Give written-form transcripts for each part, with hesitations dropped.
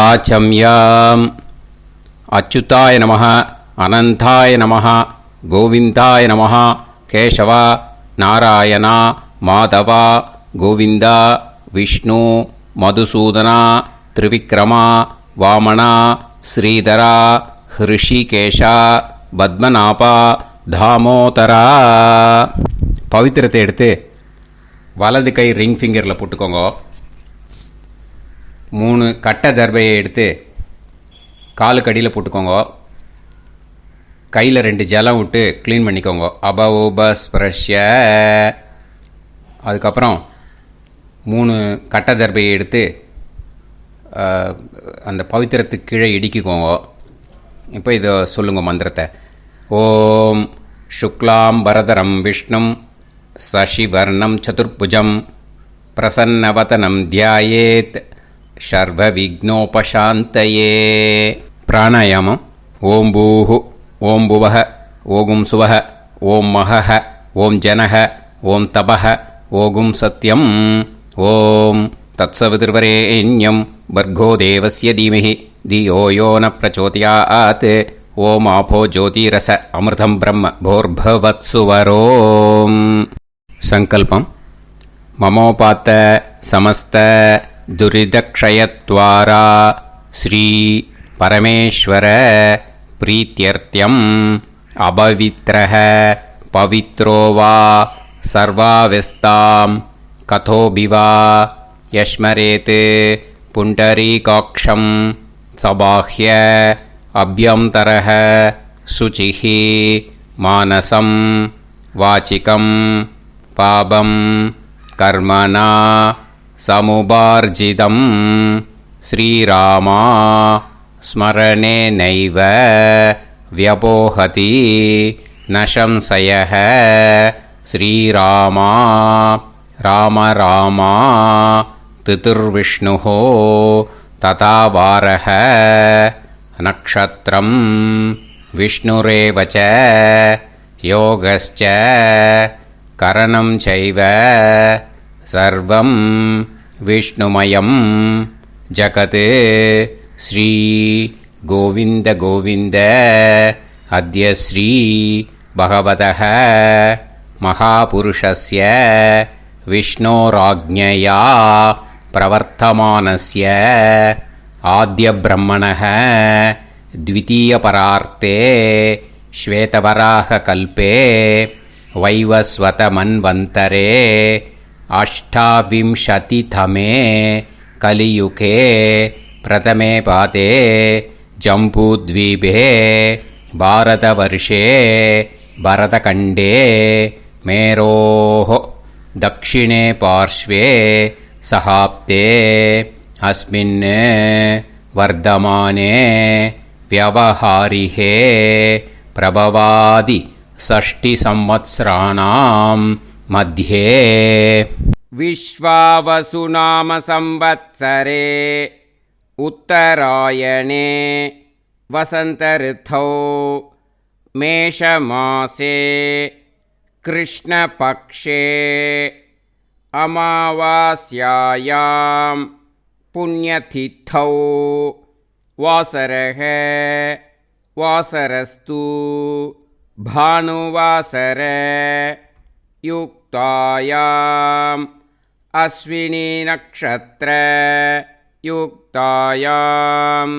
ஆச்சம்யாம். அச்சுதாய நமः, அனந்தாய நமः, கோவிந்தாய நமः, கேசவா, நாராயணா, மாதவா, கோவிந்தா, விஷ்ணு, மதுசூதனா, திரிவிக்ரமா, வாமனா, ஸ்ரீதரா, ஹிருஷிகேஷா, பத்மநாபா, தாமோதரா. பவித்திரத்தை எடுத்து வலது கை ரிங் ஃபிங்கரில் போட்டுக்கோங்க. 3 கட்டை தர்பையை எடுத்து காலுக்கடியில் போட்டுக்கோங்க. கையில் 2 ஜலம் விட்டு க்ளீன் பண்ணிக்கோங்க. அபவோபஸ்பிரஷ்ய. அதுக்கப்புறம் 3 கட்டை தர்பையை எடுத்து அந்த பவித்திரத்துக்கு கீழே இடிக்கிக்கோங்க. இப்போ இதை சொல்லுங்க மந்திரத்தை. ஓம் சுக்லாம் பரதரம் விஷ்ணும் சசிவர்ணம் சதுர்புஜம் பிரசன்னவதனம் தியாயேத் சர்வ விக்னோபசாந்தயே. பிராணாயாமம். ஓம் பூஹு, ஓம் புவஹ, ஓகும் சுவஹ, ஓம் மஹஹ, ஓம் ஜனஹ, ஓம் தபஹ, ஓகும் சத்யம். ஓம் தத்சவிதுர்வரேண்யம் பர்கோ தேவஸ்ய தீமஹி தியோ யோ ந பிரச்சோதயாத். ஓம் ஆபோ ஜோதிரச அமிர்தம் பிரம்ம போர்பவத்சுவரோம். சங்கல்பம். மமோபாத்த சமஸ்த துரிதக்ஷயத்வாரா ஸ்ரீ பரமேஸ்வர பிரீத்யர்த்தியம் அபவித்ரஹ பவித்ரோ வா சர்வாவஸ்தாம் கதோபிவா யஸ்மரேத் புண்டரீகாக்ஷம் சபாஹ்ய அப்யந்தரஹ சுசிஹ மானசம் வாசிகம் பாபம் கர்மணா சமுபார்ஜிதம் ஸ்ரீராமா ஸ்மரணேனைவ வ்யபோஹதி ந சம்சயः. ஸ்ரீராமா ராம ராமா திதிர்விஷ்ணுः ததா வாரः. நக்ஷத்ரம் விஷ்ணுரேவ ச யோகஸ்ச கரணம் சைவ சர்வம் விஷ்ணுமயம் ஜகத். ஸ்ரீ கோவிந்த கோவிந்த அத்ய ஸ்ரீ பகவதः மகாபுருஷஸ்ய விஷ்ணோராஜ்ஞயா பிரவர்த்தமானஸ்ய ஆத்ய பிரம்மணः த்விதீயபரார்த்தே ஸ்வேதவராக கல்பே வைவஸ்வத மன்வந்தரே அஷ்டாவிம்சதிதமே கலியுகே பிரதமே பாதே ஜம்பூத்வீபே பாரதவர்ஷே பரதகண்டே மேரோः தக்ஷிணே பார்ஷ்வே சஹாப்தே அஸ்மின் வர்தமானே व्यवहारिहे प्रभवादि 6 संवत्सराणां मध्ये विश्वावसु नाम संवत्सरे उत्तरायणे वसंत ऋतौ मेषमासे कृष्णपक्षे अमावास्यायां पुण्यतिथौ वासरः वासरस्तु भानुवासर युक्तायाम् अश्विनी नक्षत्र युक्तायाम्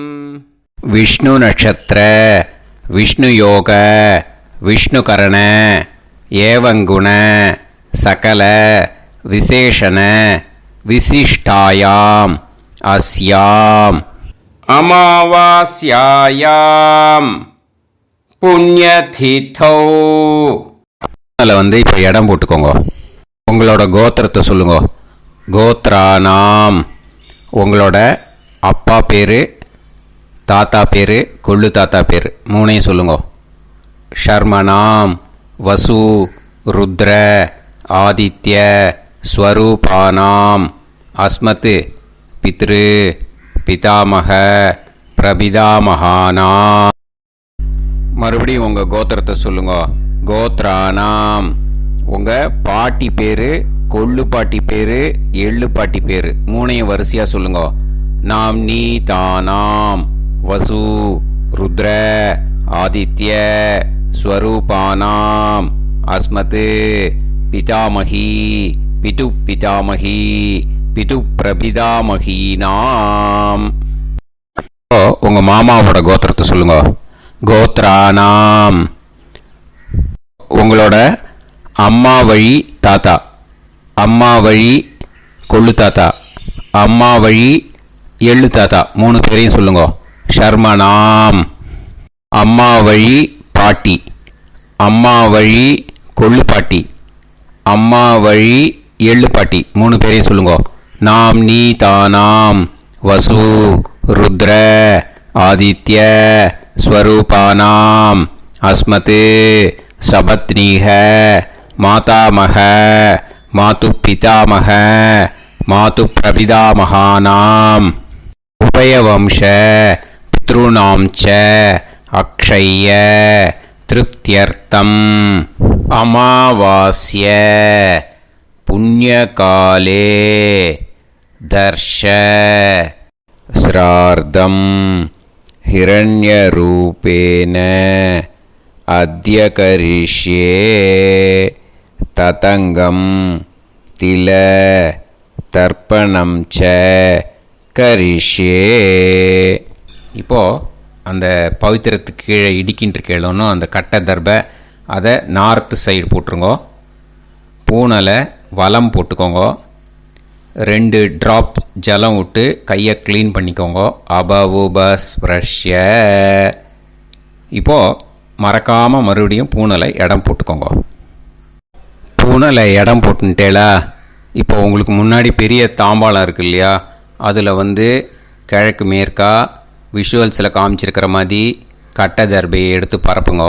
विष्णु नक्षत्र विष्णु योग विष्णु करण एवं गुण सकल विशेषण विशिष्टायाम् अस्याम् அமாவாஸ்யாயாம் புண்ணியதிதௌ. அதில் இப்போ இடம் போட்டுக்கோங்க. உங்களோட கோத்திரத்தை சொல்லுங்க. கோத்ரானாம். உங்களோட அப்பா பேர், தாத்தா பேர், கொள்ளு தாத்தா பேர் 3ஐயும் சொல்லுங்க. ஷர்மனாம் வசு ருத்ர ஆதித்ய ஸ்வரூபானாம் அஸ்மத் பித்ரு பிதாமக பிரபிதாமகானா. மறுபடியும் உங்கள் கோத்திரத்தை சொல்லுங்க. கோத்ரானாம். உங்கள் பாட்டி பேர், கொள்ளு பாட்டி பேர், எள்ளு பாட்டி பேர் 3ஐயும் வரிசையாக சொல்லுங்க. நாம்னீதானாம் வசு ருத்ர ஆதித்ய ஸ்வரூபானாம் அஸ்மத் பிதாமகி பிது பிதாமகி பிது பிரபிதாமகீனாம். உங்க மாமாவோட கோத்திரத்தை சொல்லுங்க. கோத்ரானாம். உங்களோட அம்மா வழி தாத்தா, அம்மா வழி கொள்ளு தாத்தா, அம்மா வழி எள்ளு தாத்தா, 3 பேரையும் சொல்லுங்க. ஷர்மனாம். அம்மா வழி பாட்டி, அம்மா வழி கொள்ளு பாட்டி, அம்மா வழி எள்ளு பாட்டி, 3 பேரையும் சொல்லுங்க. நாம்னீதானாம் வசு ருத்ர ஆதித்ய ஸ்வரூபானாம் அஸ்மத் சபத்னீஹ மாதாமக மாது பிதாமக மாது பிரபிதாமகானாம் உபயவம்ச பித்ருணாம் ச அக்ஷய திருப்தியர்த்தம் அமாவாஸ்ய புண்ணியகாலே தர்ஷ ஸ்ரார்த்தம் ஹிரண்யரூபேன அத்ய கரிஷ்யே ததங்கம் தில தர்ப்பணம் ச கரிஷ்யே. இப்போது அந்த பவித்திரத்துக்கு கீழே இடிக்கின்ற கீழே அந்த கட்டை தர்பை அதை நார்த்து சைடு போட்டுருங்கோ. பூனலை வலம் போட்டுக்கோங்க. 2 ட்ராப் ஜலம் விட்டு கையை க்ளீன் பண்ணிக்கோங்க. அபவுபஸ் ப்ரஷ்ய. இப்போது மறக்காமல் மறுபடியும் பூனலை இடம் போட்டுக்கோங்க. பூனலை இடம் போட்டுட்டேலா. இப்போ உங்களுக்கு முன்னாடி பெரிய தாம்பாளம் இருக்கு இல்லையா, அதில் கிழக்கு மேற்கா விஷுவல்ஸில் காமிச்சிருக்கிற மாதிரி கட்டை தர்பையை எடுத்து பரப்புங்க.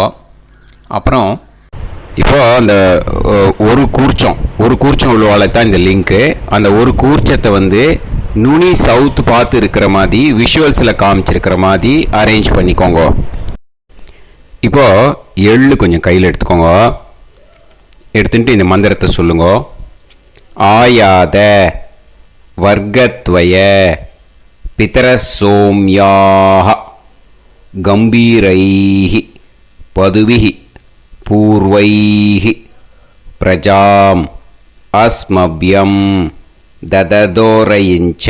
அப்புறம் இப்போது அந்த ஒரு கூர்ச்சம் உள்ளவாளை தான் இந்த லிங்க்கு. அந்த ஒரு கூர்ச்சத்தை நுனி சவுத்து பார்த்து இருக்கிற மாதிரி விஷுவல்ஸில் காமிச்சிருக்கிற மாதிரி அரேஞ்ச் பண்ணிக்கோங்க. இப்போது எள்ளு கொஞ்சம் கையில் எடுத்துக்கோங்க. எடுத்துட்டு இந்த மந்திரத்தை சொல்லுங்க. ஆயாத வர்க்கத்வய பிதரசோம்யாக கம்பீரைஹி பதுவிஹி பூர்வைஹி பிரஜாம் அஸ்மப்யம் தததோரயிஞ்ச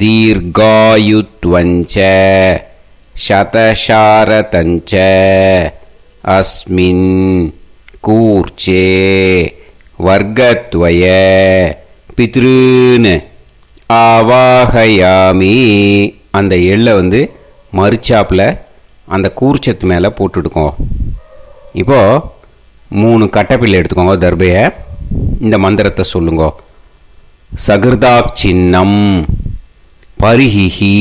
தீர்காயுத்வஞ்ச சதசாரதஞ்ச அஸ்மின் கூர்ச்சே வர்க்கத்வய பித்ருன்னு ஆவாகயாமி. அந்த எள்ளை மறுச்சாப்பில் அந்த கூர்ச்சத்து மேலே போட்டுடுக்கோங்க. இப்போது 3 கட்டைப்பிள்ளை எடுத்துக்கோங்க தர்பையை. இந்த மந்திரத்தை சொல்லுங்க. சகிருதாக் சின்னம் பரிஹிஹி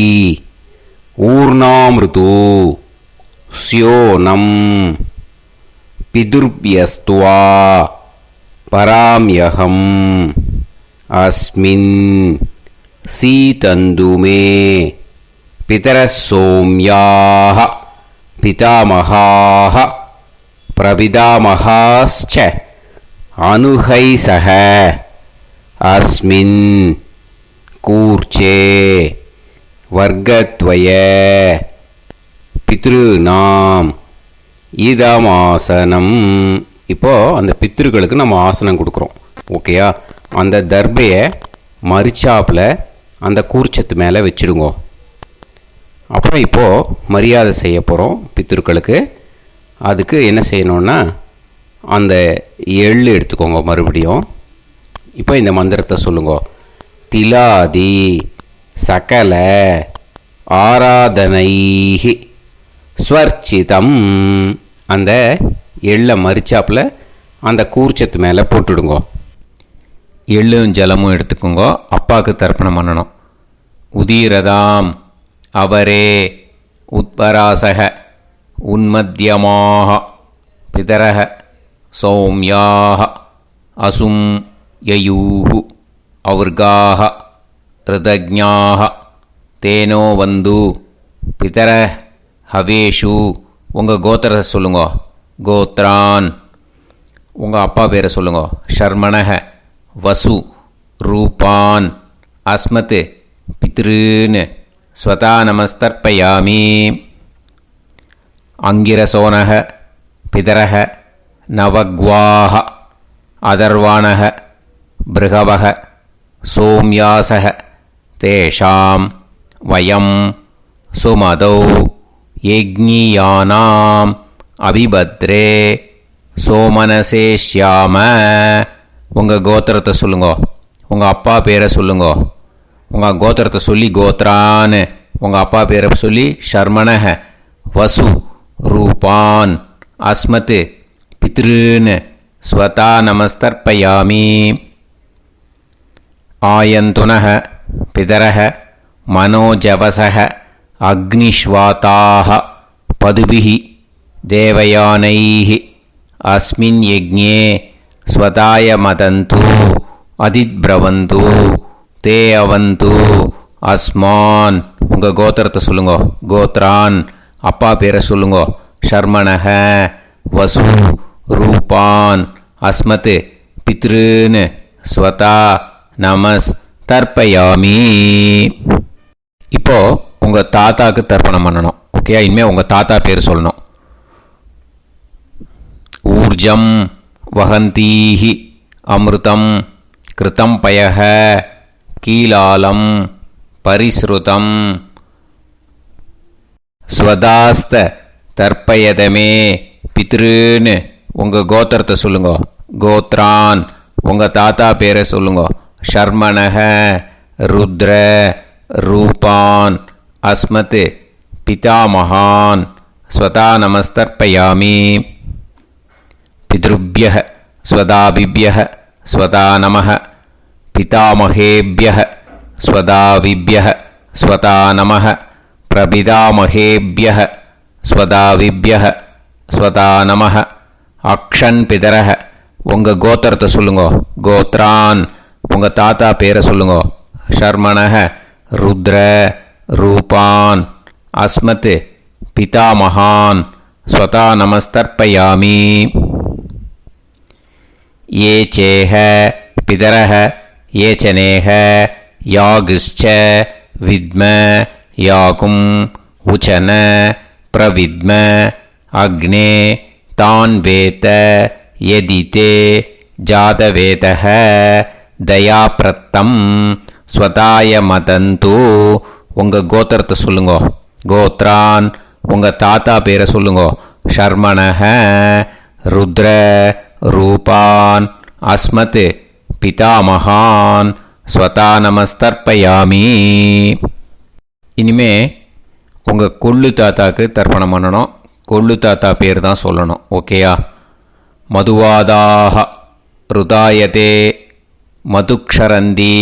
ஊர்ணாமிருது ஸ்யோனம் பிதுர்பியஸ்துவா பராம்யகம் அஸ்மின் சீதந்துமே பிதரசோம்யாக பிதாமகாः பிரபிதாமகாஸ்ச அனுகைசக அஸ்மின் கூர்ச்சே வர்க்கத்வய பித்ருநாம் இதமாசனம். இப்போது அந்த பித்ருக்களுக்கு நம்ம ஆசனம் கொடுக்குறோம். ஓகேயா? அந்த தர்பையை மறுச்சாப்பில் அந்த கூர்ச்சத்து மேலே வச்சுடுங்க. அப்புறம் இப்போது மரியாதை செய்ய போகிறோம் பித்ருக்களுக்கு. அதுக்கு என்ன செய்யணுன்னா அந்த எள்ளு எடுத்துக்கோங்க மறுபடியும். இப்போ இந்த மந்திரத்தை சொல்லுங்க. திலாதி சகல ஆராதனைஹி ஸ்வர்ச்சிதம். அந்த எள்ளை மரிச்சாப்பில் அந்த கூர்ச்சத்து மேலே போட்டுடுங்க. எள்ளும் ஜலமும் எடுத்துக்கோங்க. அப்பாவுக்கு தர்ப்பணம் பண்ணணும். உதீரதாம் அவரே உத்பராசக உன்மத்தியமாக பிதரக சௌமியாக அசும் யயூஹு அவர்காக ரிதஜ்ஞாக தேனோ வந்து பிதர ஹவேஷு. உங்கள் கோத்திரத்தை சொல்லுங்க. கோத்ரான். உங்கள் அப்பா பேரை சொல்லுங்க. ஷர்மணக வசு ரூபான் அஸ்மத் பித்ருன்னு ஸ்வதா நமஸ்தர்ப்பயாமி. அங்கிரசோனக பிதரக நவக்வாஹ அதர்வாணக பிருகவக சோம்யாசக தேஷாம் வயம் சுமதௌ யஜ்ஞியானாம் அபிபத்ரே சோமனசேஷ்யாம. உங்கள் கோத்திரத்தை சொல்லுங்கோ, உங்கள் அப்பா பேரை சொல்லுங்கோ. உங்கள் கோத்திரத்தை சொல்லி கோத்ரான்னு, உங்கள் அப்பா பேரை சொல்லி ஷர்மணக வசு ரூபான் அஸ்மத் பித்ருன்னு ஸ்வதா நமஸ்தர்ப்பயாமி. ஆயந்துனக பிதரக மனோஜவசக அக்னிஷ்வாதாக பதுபிஹி தேவயானைஹி அஸ்மின் யஜ்ஞே ஸ்வதாய மதந்து அதித்பிரவந்து தே அவது அஸ்மான். உங்கள் கோத்திரத்தை சொல்லுங்கோ, கோத்ரான் அப்பா பேரை சொல்லுங்கோ. ஷர்மணக வசு ரூபான் அஸ்மத் பித்ருன்னு ஸ்வதா நமஸ் தர்ப்பயாமி. இப்போ உங்கள் தாத்தாக்கு தர்ப்பணம் பண்ணணும். ஓகே, இனிமேல் உங்கள் தாத்தா பேர் சொல்லணும். ஊர்ஜம் வஹந்தீஹி அமிர்தம் கிருதம் பயஹ கீலாலம் பரிஸ்ருதம் ஸ்வதாஸ்த தர்ப்பயதமே பித்ருன்னு உங்கள் கோத்திரத்தை சொல்லுங்க. கோத்ரான் உங்கள் தாத்தா பேரை சொல்லுங்க. ஷர்மணக ருத்ர ரூபான் அஸ்மத் பிதாமகான் ஸ்வதா நமஸ்தர்ப்பயாமி. பித்ருப்யஹ ஸ்வதாபிப்யஹ ஸ்வதா நமஹ பிதாமகேப்யஹ ஸ்வதாவிப்யஹ ஸ்வதா நமஹ பிரபிதாமகேப்யஹ ஸ்வதாவிப்யஹ ஸ்வதா நமஹ. அக்ஷன் பிதரஹ உங்கள் கோத்திரத்தை சொல்லுங்கோ. கோத்ரான் உங்கள் தாத்தா பேரை சொல்லுங்கோ. ஷர்மணக ருத்ர ரூபான் அஸ்மத் பிதாமகான் ஸ்வதா நமஸ்தர்ப்பயாமி. ये चेह पितरः ये चनेह यागश्च विद्म याकुं उचन प्रविद्म अग्ने तान् वेत यदिते जातवेतः दयाप्रत्तं स्वताय मदन्तु. உங்கள் கோத்திரத்தை சொல்லுங்கோ. கோத்ரான் உங்கள் தாத்தா பேரை சொல்லுங்கோ. ஷர்மணக ருத்ர ரூபான் அஸ்மத் பிதாமகான் ஸ்வதா நமஸ்தர்ப்பயாமி. இனிமே உங்கள் கொள்ளு தாத்தாக்கு தர்ப்பணம் பண்ணணும். கொள்ளு தாத்தா பேர் தான் சொல்லணும். ஓகேயா? மதுவாதாக ருதாயதே மதுக்ஷரந்தி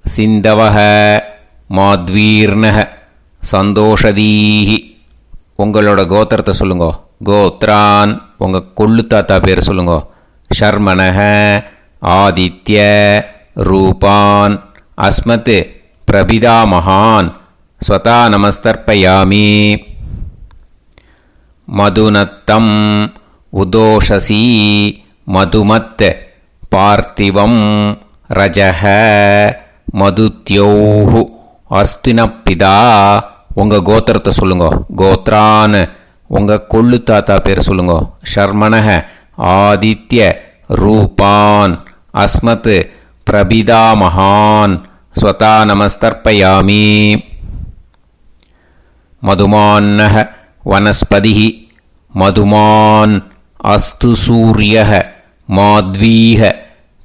சிந்தவக மாத்வீர்ணக சந்தோஷதீஹி. உங்களோட கோத்திரத்தை சொல்லுங்கோ. கோத்ரான் உங்கள் கொள்ளு தாத்தா பேர் சொல்லுங்கோ. ஷர்மணக ஆதித்ய ரூபான் அஸ்மத் பிரபிதாமகான் ஸ்வதா நமஸ்தர்ப்பயாமி. மதுநத்தம் உதோஷசி மதுமத் பார்த்திவம் ரஜஹ மதுத்யோஹு அஸ்தினப்பிதா. உங்கள் கோத்திரத்தை சொல்லுங்கோ. கோத்ரான் உங்கள் கொள்ளு தாத்தா பேர் சொல்லுங்கோ. ஷர்மணக ஆதித்ய ரூபான் அஸ்மத் பிரபிதாமகான் ஸ்வதா நமஸ்தர்ப்பயாமி. மதுமான்னஹ வனஸ்பதிஹி மதுமான் அஸ்து சூரியஹ மாத்வீஹ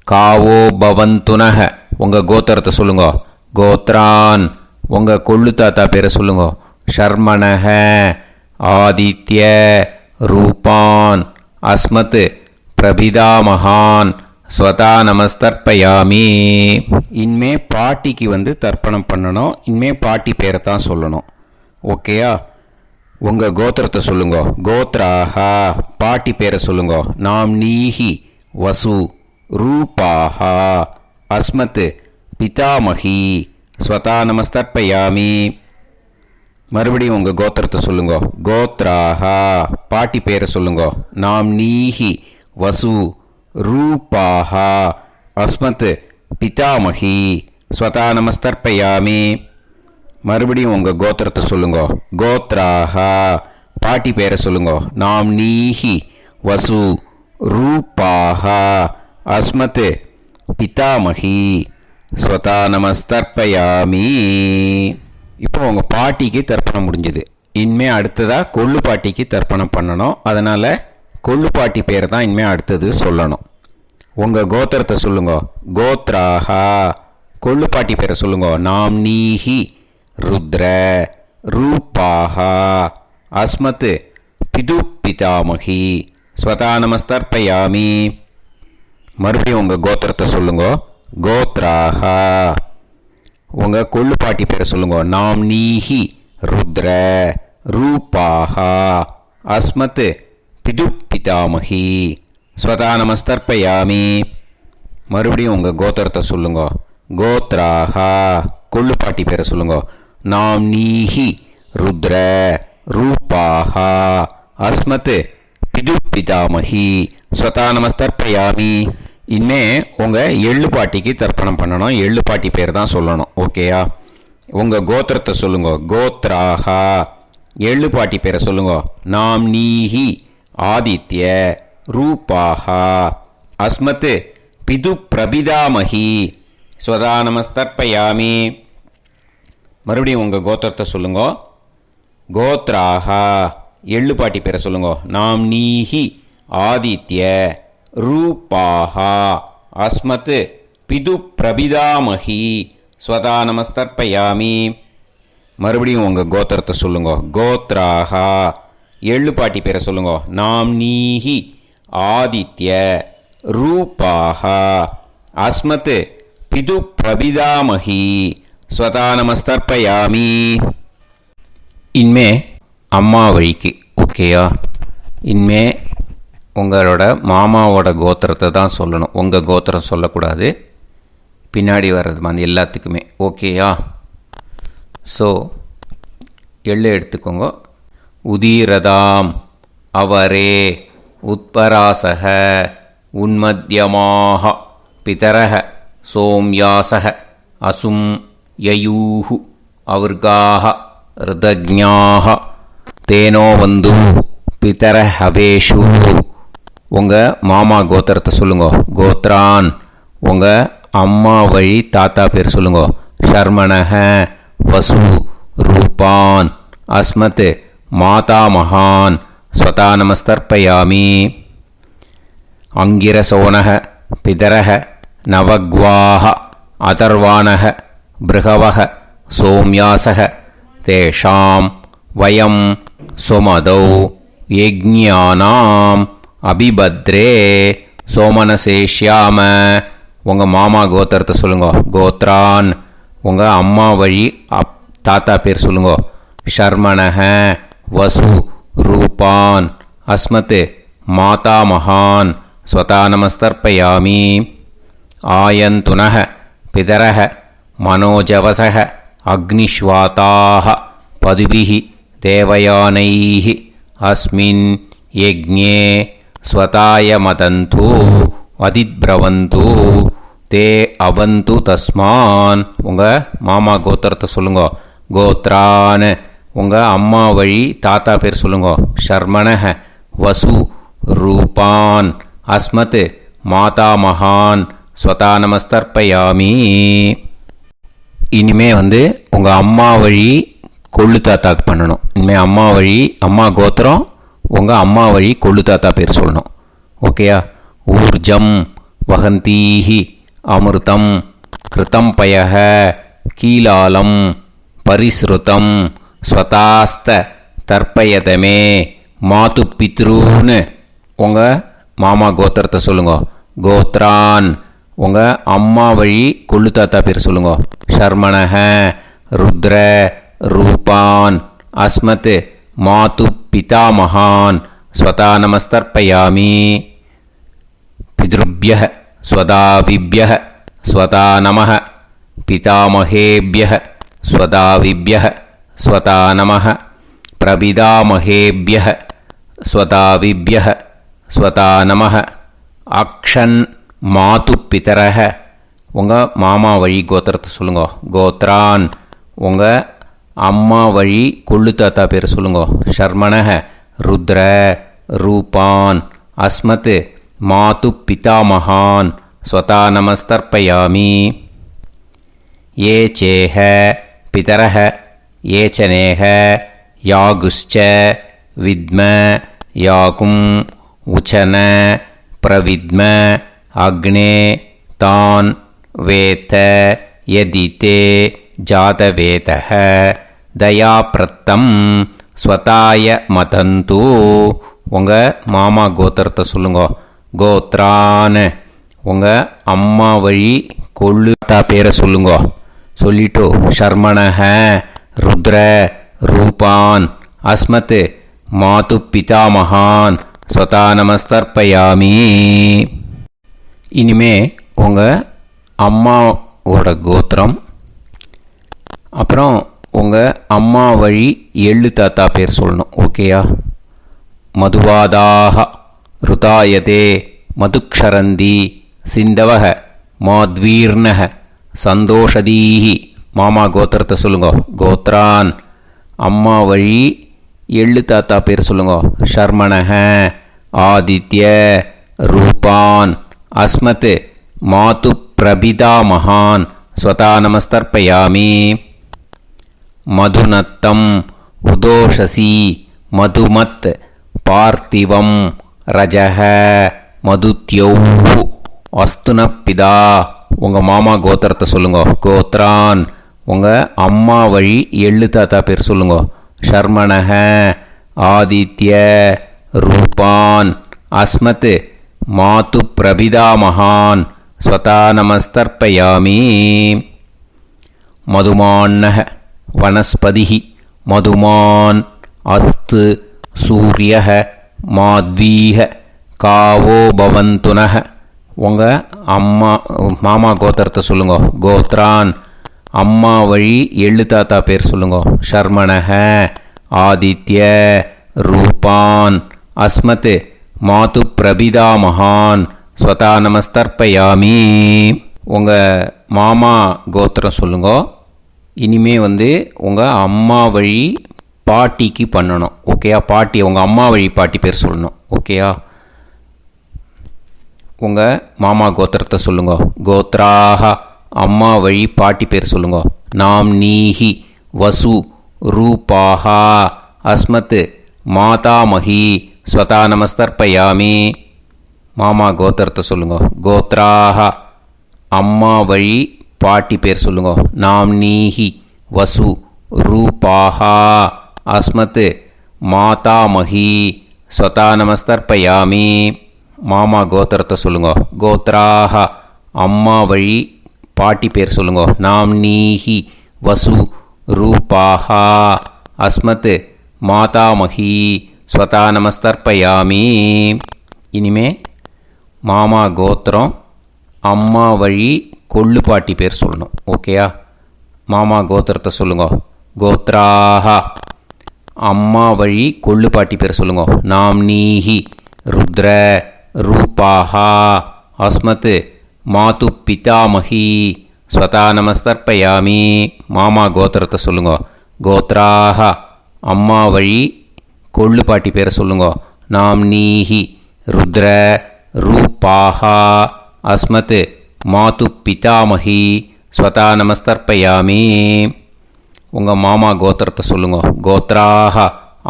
காவோ பவந்துனஹ. உங்கள் கோத்திரத்தை சொல்லுங்கோ. கோத்ரான் உங்கள் கொள்ளு தாத்தா பேரை சொல்லுங்கோ. ஷர்மணக ஆதித்ய ரூபான் அஸ்மத் பிரபிதாமகான் ஸ்வதா நமஸ்தர்ப்பயாமி. இனிமே பாட்டிக்கு தர்ப்பணம் பண்ணணும். இனிமே பாட்டி பேரை தான் சொல்லணும். ஓகேயா? உங்கள் கோத்திரத்தை சொல்லுங்கோ. கோத்ராஹா பாட்டி பேரை சொல்லுங்கோ. நாம் நீஹி வசு ரூபாஹா அஸ்மத் பிதாமகி ஸ்வதா நமஸ்தர்ப்பயாமி. மறுபடியும் உங்கள் கோத்திரத்தை சொல்லுங்கோ. கோத்ராஹா பாட்டி பேரை சொல்லுங்கோ. நாம் நீஹி வசு ரூபாஹா அஸ்மத் பிதாமகி ஸ்வதா நமஸ்தர்ப்பயாமி. மறுபடியும் உங்கள் கோத்திரத்தை சொல்லுங்க. கோத்ராஹா. பாட்டி பேரை சொல்லுங்க. நாம் நீஹி வசு ரூபாஹா அஸ்மத் பிதாமகி ஸ்வதா நமஸ்தர்ப்பயாமி. இப்போ உங்கள் பாட்டிக்கு தர்ப்பணம் முடிஞ்சது. இனிமே அடுத்ததாக கொள்ளு பாட்டிக்கு தர்ப்பணம் பண்ணணும். அதனால் கொள்ளு பாட்டி பேரை தான் இனிமே அடுத்தது சொல்லணும். உங்கள் கோத்திரத்தை சொல்லுங்க. கோத்ராஹா. கொள்ளு பாட்டி பேரை சொல்லுங்க. நாம் நீஹி ருத்ர ரூபாஹா அஸ்மத் பிது பிதாமகி ஸ்வதா நமஸ்தர்ப்பயாமி. மறுபடியும் உங்கள் கோத்திரத்தை சொல்லுங்க. கோத்ராஹா. உங்கள் கொள்ளு பாட்டி பேரை சொல்லுங்க. நாம் நீஹி ருத்ர ரூபாஹா அஸ்மத் பிது பிதாமகி ஸ்வதா நமஸ்தர்ப்பயாமி. மறுபடியும் உங்கள் கோத்திரத்தை சொல்லுங்க. கோத்ராஹா. கொள்ளு பாட்டி பேரை சொல்லுங்க. நாம் நீஹி ருத்ர ரூபாஹா அஸ்மத் பிது பிதாமகி ஸ்வதா நமஸ்தர்ப்பயாமி. இனிமே உங்கள் எள்ளு பாட்டிக்கு தர்ப்பணம் பண்ணணும். எள்ளு பாட்டி பேர் தான் சொல்லணும். ஓகேயா? உங்கள் கோத்திரத்தை சொல்லுங்க. கோத்ராஹா. எள்ளு பாட்டி பேரை சொல்லுங்க. நாம் நீஹி ஆதித்ய ரூபாஹா அஸ்மத் பிது பிரபிதாமகி ஸ்வதா நமஸ்தர்ப்பயாமி. மறுபடியும் உங்கள் கோத்திரத்தை சொல்லுங்க. கோத்ராஹா. எள்ளு பாட்டி பேரை சொல்லுங்க. நாம் நீஹி ஆதித்ய ரூபாஹா அஸ்மத் பிது பிரபிதாமகி ஸ்வதா நமஸ்தர்ப்பயாமி. மறுபடியும் உங்கள் கோத்திரத்தை சொல்லுங்க. கோத்ராஹா. எள்ளு பாட்டி பேரை சொல்லுங்க. நாம் நீஹி ஆதித்ய ரூபாஹா அஸ்மத் பிது பிரபிதாமகி ஸ்வதா நமஸ்தர்ப்பயாமி. இனிமே அம்மா வழிக்கு. ஓகேயா? இனிமே உங்களோட மாமாவோட கோத்திரத்தை தான் சொல்லணும். உங்கள் கோத்திரம் சொல்லக்கூடாது. பின்னாடி வர்றது மாதிரி எல்லாத்துக்குமே. ஓகேயா? ஸோ எள்ளு எடுத்துக்கோங்க. உதீரதாம் அவரே உத்பராசக உன்மத்யமாக பிதரக சோம்யாசக அசும் யயூஹு அவர்காக ருதஜ்ஞாக தேனோ வந்து பிதர ஹவேஷு. உங்கள் மாமா கோத்திரத்தை சொல்லுங்க. கோத்ரான். உங்கள் அம்மா வழி தாத்தா பேர் சொல்லுங்க. ஷர்மணஹ வசு ரூபான் அஸ்மத் மாதா மகான் ஸ்வதா நமஸ்தர்ப்பயாமி. அங்கிரசோனஹ பிதரஹ நவக்வாஹ அதர்வாணஹ பிருகவஹ சோம்யாசஹ தேஷாம் வயம் சுமதௌ யஜ்ஞானாம் அபிபத்ரே சோமனசேஷ்யாம. உங்கள் மாமா கோத்திரத்தை சொல்லுங்க. கோத்ரான். உங்கள் அம்மா வழி தாத்தா பேர் சொல்லுங்க. ஷர்மணஹ வசு ரூபான் அஸ்மத் மாதா மகான் ஸ்வதா நமஸ்தர்ப்பயாமி. ஆயந்துனஹ பிதரஹ மனோஜவசஹ அக்னிஷ்வாதாஹ பதுபிஹி தேவயானைஹி அஸ்மின் யஜ்ஞே ஸ்வதாய மதந்து அதித்பிரவந்து தே அவந்து தஸ்மான். உங்கள் மாமா கோத்திரத்தை சொல்லுங்க. கோத்ரான். உங்கள் அம்மா வழி தாத்தா பேர் சொல்லுங்க. ஷர்மணஹ வசு ரூபான் அஸ்மத் மாதா மகான் ஸ்வதா நமஸ்தர்ப்பயாமி. இனிமே உங்கள் அம்மா வழி கொள்ளு தாத்தாக்கு பண்ணணும். இனிமேல் அம்மா வழி அம்மா கோத்திரம் உங்கள் அம்மா வழி கொள்ளு தாத்தா பேர் சொல்லணும். ஓகேயா? ஊர்ஜம் வகந்தீஹி அமிர்தம் கிருதம் பயஹ கீலாலம் பரிஸ்ருதம் ஸ்வதாஸ்த தர்ப்பயதமே மாது பித்ரூன்னு. உங்கள் மாமா கோத்திரத்தை சொல்லுங்க. கோத்ரான். உங்கள் அம்மா வழி கொள்ளு தாத்தா பேர் சொல்லுங்க. ஷர்மணஹ ருத்ர ரூபான் அஸ்மத் மாது பிதாமகான் ஸ்வதா நமஸ்தர்ப்பயாமி. பித்ருப்யஹ ஸ்வதாவிப்யஹ ஸ்வதா நமஹ பிதாமகேப்யஹ ஸ்வதாவிப்யஹ ஸ்வதா நமஹ பிரபிதாமகேப்யஹ ஸ்வதாவிப்யஹ ஸ்வதா நமஹ. அக்ஷன் மாது பிதரஹ. உங்கள் மாமா வழி கோத்திரத்தை சொல்லுங்க. கோத்ரான். உங்கள் அம்மா வழி கொள்ளு தாத்தா பேர் சொல்லுங்க. ஷர்மணஹ ருத்ர ரூபான் அஸ்மத் மாது பிதாமகான் ஸ்வதா நமஸ்தர்ப்பயாமி. ये चेह पितरः ये च नेह यागुश्च विद्म याकुं उचन प्रविद्म अग्ने तान् वेत यदिते जातवेतः दयाप्रत्तं स्वताय मदन्तु. உங்கள் மாமா கோத்திரத்தை சொல்லுங்க. கோத்ரான் உங்கள் அம்மா வழி கொள்ளு தாத்தா பேரை சொல்லுங்க. சொல்லிட்டு ஷர்மணஹ ருத்ர ரூபான் அஸ்மத் மாது பிதாமகான் ஸ்வதா நமஸ்தர்ப்பயாமி. இனிமே உங்கள் அம்மாவோட கோத்திரம், அப்புறம் உங்கள் அம்மா வழி எள்ளு தாத்தா பேர் சொல்லணும். ஓகேயா? மதுவாதாக ருதாயதே மதுக்ஷரந்தி சிந்தவக மாத்வீர்ணக சந்தோஷதீஹி. மாமா கோத்திரத்தை சொல்லுங்க. கோத்ரான் அம்மா வழி எள்ளு தாத்தா பேர் சொல்லுங்க. ஷர்மணஹ ஆதித்ய ரூபான் அஸ்மத் மாது பிரபிதா மகான் ஸ்வதா நமஸ்தர்ப்பயாமி. மதுநத்தம் உதோஷசி மதுமத் பார்த்திவம் ரஜஹ மதுத்யௌஹு அஸ்துனப்பிதா. உங்கள் மாமா கோத்திரத்தை சொல்லுங்க. கோத்ரான் உங்கள் அம்மா வழி எள்ளு தாத்தா பேர் சொல்லுங்க. ஷர்மணஹ ஆதித்ய ரூபான் அஸ்மத் மாது பிரபிதா மகான் ஸ்வதா நமஸ்தர்ப்பயாமி. மதுமான்னஹ வனஸ்பதிஹி மதுமான் அஸ்து சூரியஹ மாத்வீஹ காவோ பவந்துனஹ. உங்கள் மாமா கோத்திரத்தை சொல்லுங்க. கோத்ரான் அம்மா வழி எள்ளு தாத்தா பேர் சொல்லுங்க. ஷர்மணஹ ஆதித்ய ரூபான் அஸ்மத் மாது பிரபிதா மகான் ஸ்வதா நமஸ்தர்ப்பயாமி. உங்கள் மாமா கோத்திரம் சொல்லுங்க. இனிமே உங்கள் அம்மா வழி பாட்டிக்கு பண்ணணும். ஓகேயா? பாட்டி உங்கள் அம்மா வழி பாட்டி பேர் சொல்லணும். ஓகேயா? உங்கள் மாமா கோத்திரத்தை சொல்லுங்க. கோத்ராக அம்மா வழி பாட்டி பேர் சொல்லுங்க. நாம் நீஹி வசு ரூபாஹா அஸ்மத் மாதாமஹி ஸ்வதா நமஸ்தர்ப்பயாமி. மாமா கோத்திரத்தை சொல்லுங்க. கோத்ராக அம்மா வழி பாட்டி பேர் சொல்லுங்க. நாம் நீஹி வசு ரூபாஹா அஸ்மத் மாதாமஹி ஸ்வதா நமஸ்தர்ப்பயாமி. மாமா கோத்திரத்தை சொல்லுங்க. கோத்ராக அம்மா வழி பாட்டி பேர் சொல்லுங்க. நாம் நீஹி வசு ரூபாஹா அஸ்மத் மாதாமஹி ஸ்வதா நமஸ்தர்ப்பயாமி. இனிமே மாமா கோத்திரம் அம்மா வழி கொள்ளு பாட்டி பேர் சொல்லணும். ஓகேயா? மாமா கோத்திரத்தை சொல்லுங்க. கோத்ராக அம்மா வழி கொள்ளு பாட்டி பேர் சொல்லுங்க. நாம் நீஹி ருத்ர ரூபாஹா அஸ்மத் மாது பிதாமஹி ஸ்வதா நமஸ்தர்ப்பயாமி. மாமா கோத்திரத்தை சொல்லுங்க. கோத்ராக அம்மா வழி கொள்ளு பாட்டி பேரை சொல்லுங்க. நாம் நீஹி ருத்ர ரூபாஹா அஸ்மத் மாது பிதாமஹி ஸ்வதா நமஸ்தர்ப்பயாமி. உங்கள் மாமா கோத்திரத்தை சொல்லுங்க. கோத்ராக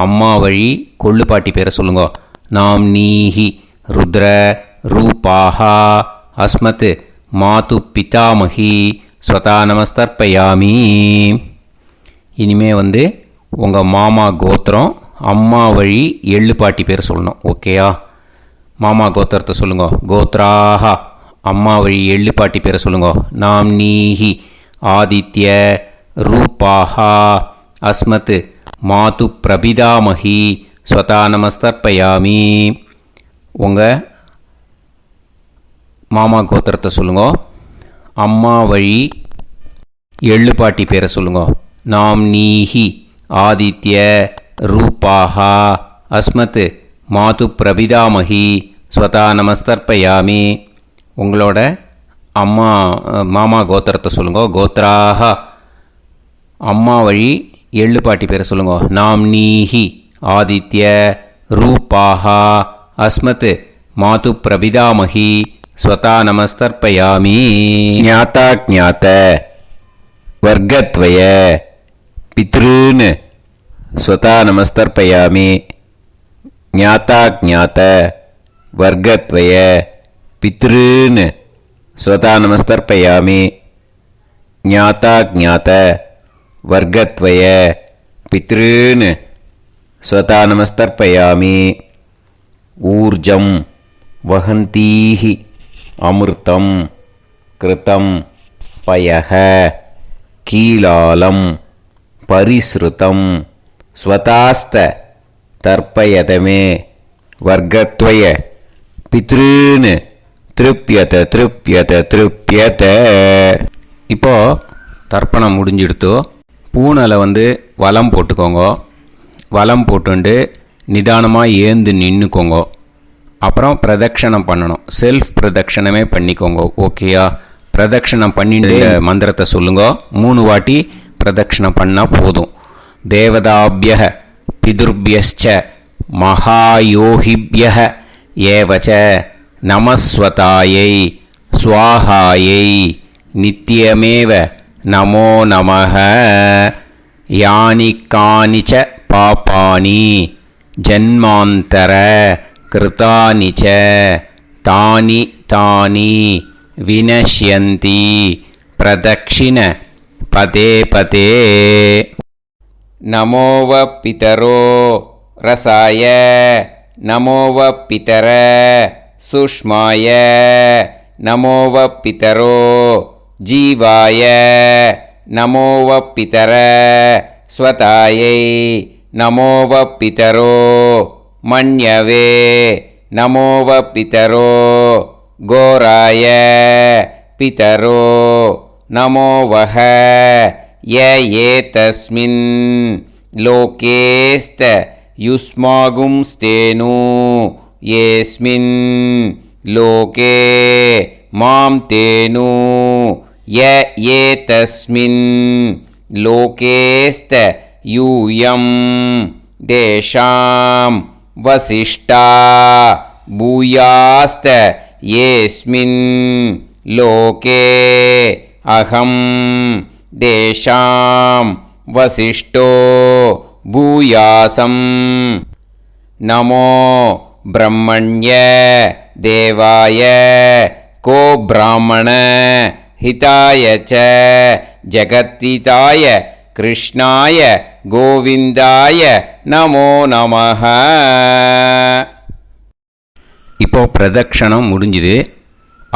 அம்மா வழி கொள்ளு பாட்டி பேரை சொல்லுங்க. நாம் நீஹி ருத்ர ரூபாஹா அஸ்மத் மாது பிதாமஹி ஸ்வதா நமஸ்தர்ப்பயாமி. இனிமே உங்கள் மாமா கோத்திரம் அம்மா வழி எள்ளு பாட்டி பேர் சொல்லணும். ஓகேயா? மாமா கோத்திரத்தை சொல்லுங்க. கோத்ராக அம்மா வழி எள்ளு பாட்டி பேரை சொல்லுங்க. நாம் நீஹி ஆதித்ய ரூபாஹா அஸ்மத் மாது பிரபிதாமஹி ஸ்வதா நமஸ்தர்ப்பயாமி. உங்கள் மாமா கோத்திரத்தை சொல்லுங்க. அம்மா வழி எள்ளு பாட்டி பேரை சொல்லுங்க. நாம் நீஹி ஆதித்ய ரூபாஹா அஸ்மத் மாது பிரபிதாமஹி ஸ்வதா நமஸ்தர்ப்பயாமி. உங்களோட மாமா கோத்திரத்தை சொல்லுங்க. கோத்ராக அம்மா வழி எள்ளு பாட்டி பேரை சொல்லுங்க. நாம்னீஹி ஆதித்ய ரூபாஹா அஸ்மத் மாது பிரபிதாமஹி ஸ்வதா நமஸ்தர்ப்பயாமி. ஞாதா ஞாத வர்க்கத்வய பித்ருன் ஸ்வதா நமஸ்தர்ப்பயாமி. ஞாதா ஞாத வர்க்கத்வய பித்ருன் ஸ்வதா நமஸ்தர்ப்பயாமி. ஞாதா ஞாத வர்க்கத்வய பித்ருன் ஸ்வதா நமஸ்தர்ப்பயாமி. ஊர்ஜம் வஹந்தீஹி அமிர்தம் கிருதம் பயஹ கீலாலம் பரிஸ்ருதம் ஸ்வதாஸ்த தர்ப்பயதமே. வர்க்கத்வய பித்ருன் திருப்யத திருப்யத திருப்யத. இப்போ தர்ப்பணம் முடிஞ்சிடுத்தோ. பூனலை வலம் போட்டுக்கோங்க. வலம் போட்டுண்டு நிதானமாக ஏந்து நின்றுக்கோங்க. அப்புறம் பிரதட்சணம் பண்ணணும். செல்ஃப் பிரதட்சணமே பண்ணிக்கோங்க. ஓகேயா? பிரதட்சணம் பண்ணிட்டு மந்திரத்தை சொல்லுங்க. 3 வாட்டி பிரதட்சணம் பண்ணால் போதும். தேவதாபிய பிதுர்பியச்ச மகாயோகிபிய ஏவச்ச நமஸ்வதாயை ஸ்வாஹாயை நித்யமேவ நமோ நமஹ. யானி கானிச்ச பாபானி ஜன்மாந்தர கிருதானி ச தானி தானி வினஷ்யந்தி பிரதக்ஷிண பதே பதே. நமோவ பிதரோ ரசாய நமோவ பிதர சுஷ்மாய நமோவ பிதரோ ஜீவாய நமோவ பிதர ஸ்வதாயை நமோவ பிதரோ மன்யவே நமோவ பிதரோ கோராய பிதரோ நமோவஹ. ய ஏதஸ்மின் லோகேஸ்த யுஸ்மாகும்ஸ்தேனு ஏஸ்மின் லோகே மாம் தேனு. ய ஏதஸ்மின் லோகேஸ்த யூயம் தேஷாம் வசிஷ்டா பூயாஸ்த ஏஸ்மின் லோகே அகம் தேஷாம் வசிஷ்டோ பூயாசம். நமோ பிரம்மண்ய தேவாய கோ பிராமண ஹிதாய ச ஜகத்ஹிதாய கிருஷ்ணாய கோவிந்தாய நமோ நமஹ. இப்போ பிரதட்சணம் முடிஞ்சுது.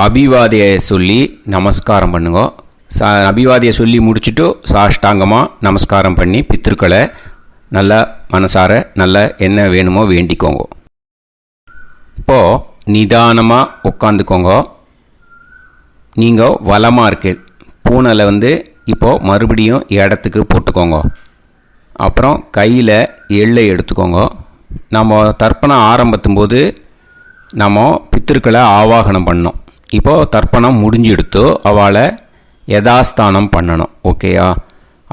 அபிவாதியை சொல்லி நமஸ்காரம் பண்ணுங்க. அபிவாதியை சொல்லி முடிச்சுட்டு சாஷ்டாங்கமாக நமஸ்காரம் பண்ணி பித்ருக்களை நல்லா மனசார நல்லா என்ன வேணுமோ வேண்டிக்கோங்க. இப்போது நிதானமாக உட்காந்துக்கோங்க. நீங்கள் வலமாக இருக்கு பூனலை இப்போது மறுபடியும் இடத்துக்கு போட்டுக்கோங்க. அப்புறம் கையில் எள்ளை எடுத்துக்கோங்க. நம்ம தர்ப்பணம் ஆரம்பித்தும் போது நம்ம பித்திருக்களை ஆவாகனம் பண்ணோம். இப்போது தர்ப்பணம் முடிஞ்செடுத்து அவளை யதாஸ்தானம் பண்ணணும். ஓகேயா?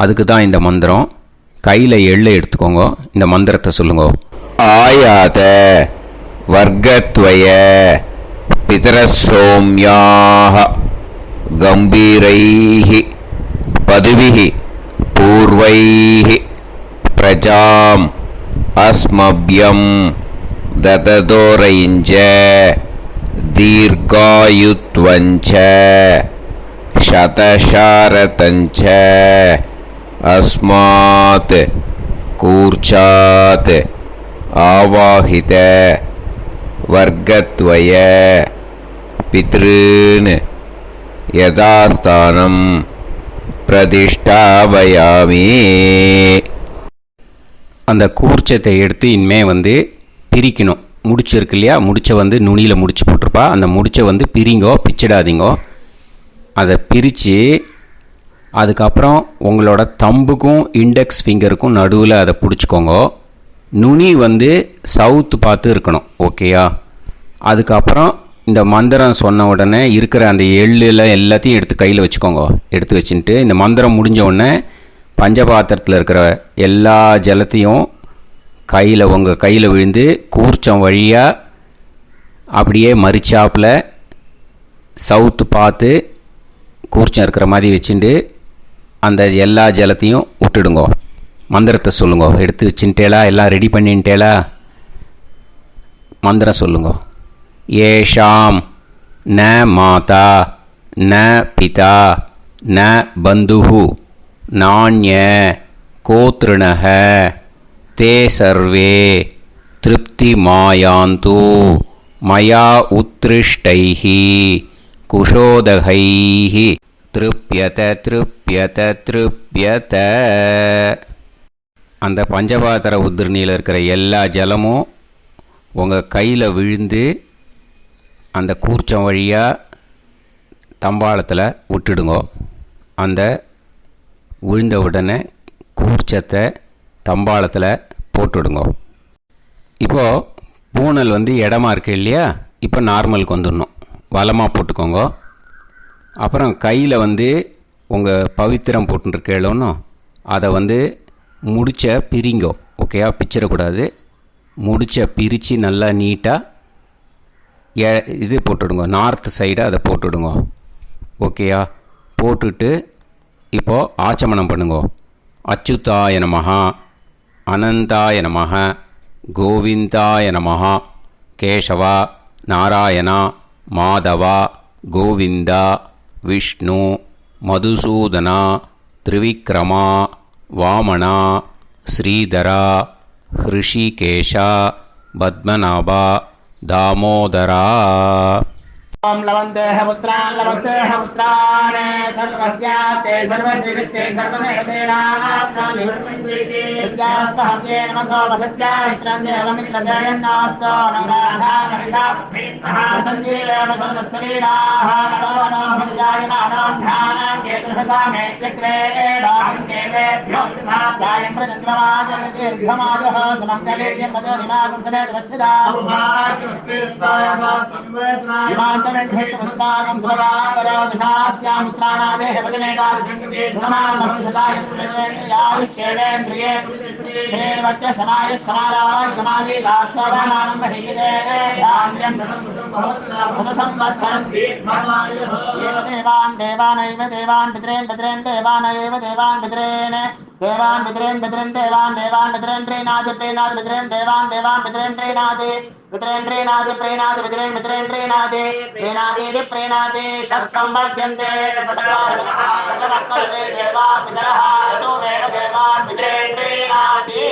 அதுக்கு தான் இந்த மந்திரம். கையில் எள்ளை எடுத்துக்கோங்க. இந்த மந்திரத்தை சொல்லுங்க. ஆயாத வர்க்கத்வய பிதரசோம்யாக கம்பீரைஹி பதுவிஹி பூர்வைஹி பிரஜாம் அஸ்மப்யம் தததோரைஞ்ச தீர்காயுத்வஞ்ச சதசாரதஞ்ச அஸ்மாத் கூர்ச்சாத் ஆவாஹித வர்க்கத்வய பித்ருன் யதாஸ்தானம் பிரதிஷ்டாபயாமி. அந்த கூர்ச்சத்தை எடுத்து இனிமே பிரிக்கணும். முடிச்சு இருக்கு இல்லையா? முடிச்சை நுனியில் முடிச்சு போட்டிருப்பா. அந்த முடிச்சை பிரிங்கோ, பிச்சிடாதீங்கோ. அதை பிரித்து அதுக்கப்புறம் உங்களோட தம்புக்கும் இண்டெக்ஸ் ஃபிங்கருக்கும் நடுவில் அதை பிடிச்சிக்கோங்க. நுனி சவுத்து பார்த்து இருக்கணும். ஓகேயா? அதுக்கப்புறம் இந்த மந்திரம் சொன்ன உடனே இருக்கிற அந்த எள்ளில் எல்லாத்தையும் எடுத்து கையில் வச்சுக்கோங்க. எடுத்து வச்சுட்டு இந்த மந்திரம் முடிஞ்ச உடனே பஞ்சபாத்திரத்தில் இருக்கிற எல்லா ஜலத்தையும் உங்கள் கையில் விழுந்து கூர்ச்சம் வழியாக அப்படியே மறிச்சாப்பில் சவுத்து பார்த்து கூர்ச்சம் இருக்கிற மாதிரி வச்சுட்டு அந்த எல்லா ஜலத்தையும் விட்டுடுங்கோ. மந்திரத்தை சொல்லுங்கோ. எடுத்து வச்சுட்டேலா? எல்லாம் ரெடி பண்ணிட்டேலா? மந்திரம் சொல்லுங்கோ. ஏஷாம் ந மாதா ந பிதா ந பந்துஹு நாண்ய கோத்ருணஹ தே சர்வே திருப்தி மாயாந்து மயா உத்ருஷ்டைஹி குஷோதகைஹி திருப்யத திருப்யத திருப்யத. அந்த பஞ்சபாத்திர உதிர்ணியில் இருக்கிற எல்லா ஜலமும் உங்கள் கையில் விழுந்து அந்த கூர்ச்சம் வழியாக தம்பாளத்தில் விட்டுடுங்கோ. அந்த விழுந்த உடனே கூர்ச்சத்தை தம்பாளத்தில் போட்டுடுங்கோ. இப்போது பூனல் இடமா இருக்கு இல்லையா? இப்போ நார்மலுக்கு வந்துடணும். வலமாக போட்டுக்கோங்க. அப்புறம் கையில் உங்கள் பவித்திரம் போட்டுருக்கேளோன்னு அதை முடிச்ச பிரிங்கோ. ஓகேயா? பிச்சிடக்கூடாது. முடிச்ச பிரித்து நல்லா நீட்டாக இது போட்டுடுங்க. நார்த் சைடை அதை போட்டுடுங்க. ஓகேயா? போட்டுட்டு இப்போது ஆச்சமனம் பண்ணுங்க. அச்சுதாய நமஹ, அனந்தாய நமஹ, கோவிந்தாய நமஹ, கேசவா, நாராயணா, மாதவா, கோவிந்தா, விஷ்ணு, மதுசூதனா, திரிவிக்ரமா, வாமனா, ஸ்ரீதரா, ஹிருஷிகேஷா, பத்மநாபா, தாமோதரா. ओम लवन्तेह पुत्रान् सर्वस्याते सर्वश्रीवित्ते सर्वदेवतेनाप्नोति विद्यास्पहव्ये नमसो वसत्या मित्रं देवमित्रजयन्नास्तो नवराधानविषाप्रीतः सञ्जीवेमसरदस्सवीराः नमो नमः जायमानोऽन्धानां केतुर्भसामेत्यग्रे बाहुं देवेभ्यो ध्यायं प्रचन्द्रमाजगदीर्घमायुः सुमङ्गलेर्यं मदोनिमागं समेतवस्यदा विमानमेघस्वत्रागं सुभगाकरोदशास्यामित्राणादेह पदमेकाभिषङ्गते समानमभिसदायुष्येवेन्द्रिये हेर्वच्च समायः समाराय कमाली दाक्षावानानं महिगिदे धान्यं सदसंवत्सरं दीर्घमायुः देवान् देवानैव देवान् पितॄन् पितॄन् देवानैव देवान् पितॄन् देवान् पितॄन् पितॄन् देवान् देवान् पितॄन् प्रीणाति प्रीणाति पितॄन् देवान् देवान् पितॄन् प्रीणाति पितॄन् प्रीणाति प्रीणाति पितॄन् पितॄन् प्रीणाति प्रीणाति प्रीणाति षट्संवर्ध्यन्ते देवा पितरः ततोदेव देवान् पितॄन् प्रीणाति.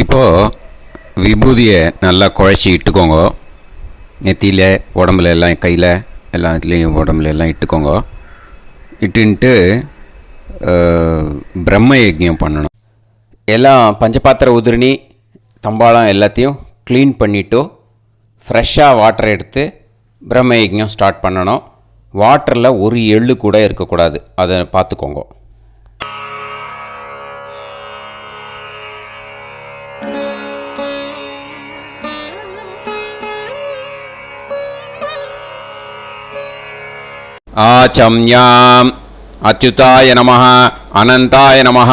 இப்போது விபூதியை நல்லா குழச்சி இட்டுக்கோங்க. நெத்தியில், உடம்புல எல்லாம், கையில் எல்லாத்துலேயும் உடம்புல எல்லாம் இட்டுக்கோங்க. இட்டுன்ட்டு பிரம்ம யஜ்ஞம் பண்ணணும். எல்லாம் பஞ்சபாத்திர உதிரணி தம்பாளம் எல்லாத்தையும் க்ளீன் பண்ணிவிட்டு ஃப்ரெஷ்ஷாக வாட்டர் எடுத்து பிரம்ம யஜ்ஞம் ஸ்டார்ட் பண்ணணும். வாட்டரில் ஒரு எள்ளு கூட இருக்கக்கூடாது. அதை பார்த்துக்கோங்க. ஆச்சம்யாம் அச்சுதாய நமஹ, அனந்தாய நமஹ,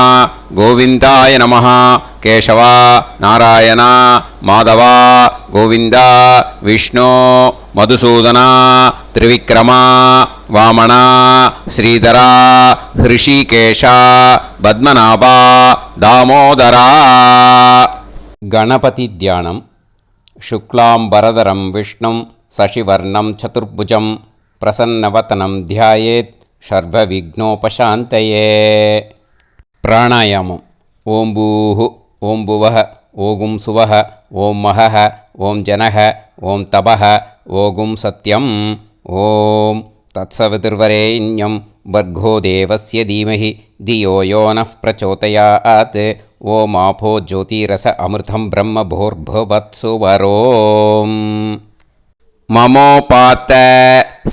கோவிந்தாய நமஹ, கேசவா, நாராயணா, மாதவா, கோவிந்தா, விஷ்ணு, மதுசூதனா, திரிவிக்ரமா, வாமனா, ஸ்ரீதரா, ஹிருஷிகேஷா, பத்மநாபா, தாமோதரா. கணபதி தியானம். சுக்லாம்பரதரம் விஷ்ணும் சசிவர்ணம் சதுர்புஜம் பிரசன்னவதனம் தியாயேத் சர்வவிக்னோபசாந்தயே. பிராணாயாமம். ஓம் பூஹு, ஓம் புவஹ, ஓகும் சுவஹ, ஓம் மஹஹ, ஓம் ஜனஹ, ஓம் தபஹ, ஓகும் சத்யம். ஓம் தத்சவிதுர்வரேண்யம் வர்கோ தேவஸ்ய தீமஹி தியோ யோ நः பிரச்சோதயாத். ஓம் ஆபோ ஜோதிரஸ அமிர்தம் பிரம்ம பூர்புவத்சு வரோம். மமோபாத்த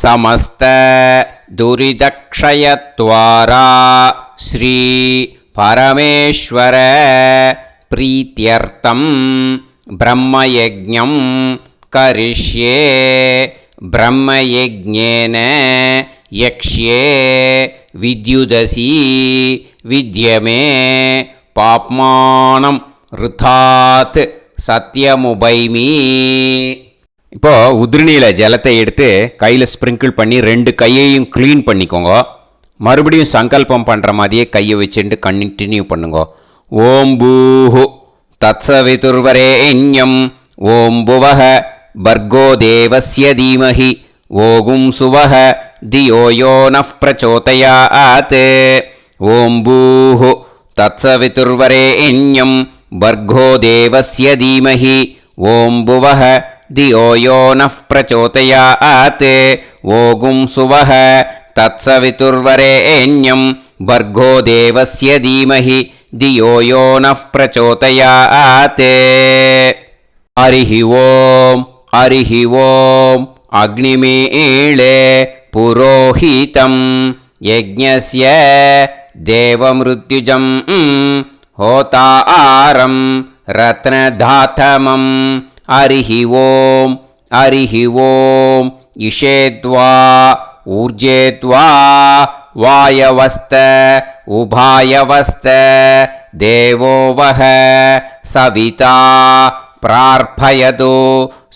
சமஸ்த துரிதக்ஷயத்வாரா ஸ்ரீ பரமேஸ்வர பிரீத்யர்த்தம் பிரம்மயஜ்ஞம் கரிஷ்யே. பிரம்மயஜ்ஞேன யக்ஷ்யே வித்யுதசி வித்யமே பாப்மானம் ருதாத் சத்யமுபைமி. இப்போது உதிரணியில் ஜலத்தை எடுத்து கையில் ஸ்ப்ரிங்கிள் பண்ணி 2 கையையும் க்ளீன் பண்ணிக்கோங்க. மறுபடியும் சங்கல்பம் பண்ணுற மாதிரியே கையை வச்சுட்டு கண்டினியூ பண்ணுங்க. ஓம் பூஹு தத்சவிதுர்வரேண்யம் ஓம் புவஹ பர்கோ தேவஸ்ய தீமஹி ஓகும் சுவஹ தியோ யோ நஃப் பிரச்சோதயாத். ஓம் பூஹு தத்சவிதுர்வரேண்யம் பர்கோ தேவஸ்ய தீமஹி ஓம் புவஹ தியோ யோ நஃப் பிரச்சோதயாத். ஓகும் சுவஹ தத்சவிதுர்வரேண்யம் பர்கோ தேவஸ்ய தீமஹி தியோ யோ நஃப் பிரச்சோதயாத். ஹரிஹி ஓம் ஹரிஹி ஓம் அக்னிமீளே புரோஹிதம் யஜ்ஞஸ்ய தேவமிருத்யுஜம் ஹோதாரம் ரத்னதாத்தமம். ஹரிஹி ஓம் ஹரிஹி ஓம் இஷேத்வா ஊர்ஜேத்வா வாயவஸ்த உபாயவஸ்த தேவோ வஹ சவிதா பிரார்ப்பயது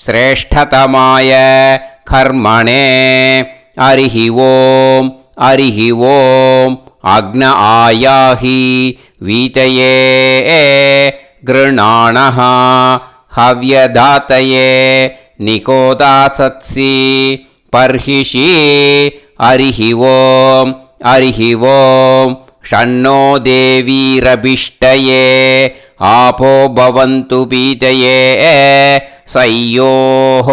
ஸ்ரேஷ்டதமாய கர்மணே. ஹரிஹி ஓம் ஹரிஹி ஓம் அக்ன ஆயாஹி வீதயே கிருணாணஹ ஹவ்யதாத்தயே நிகோதாசத்சி பர்ஹிஷி. ஹரிஹி ஓம் ஹரிஹி ஓம் ஷன்னோ தேவீரபிஷ்டயே ஆபோ பவந்து பீதயே சய்யோஹ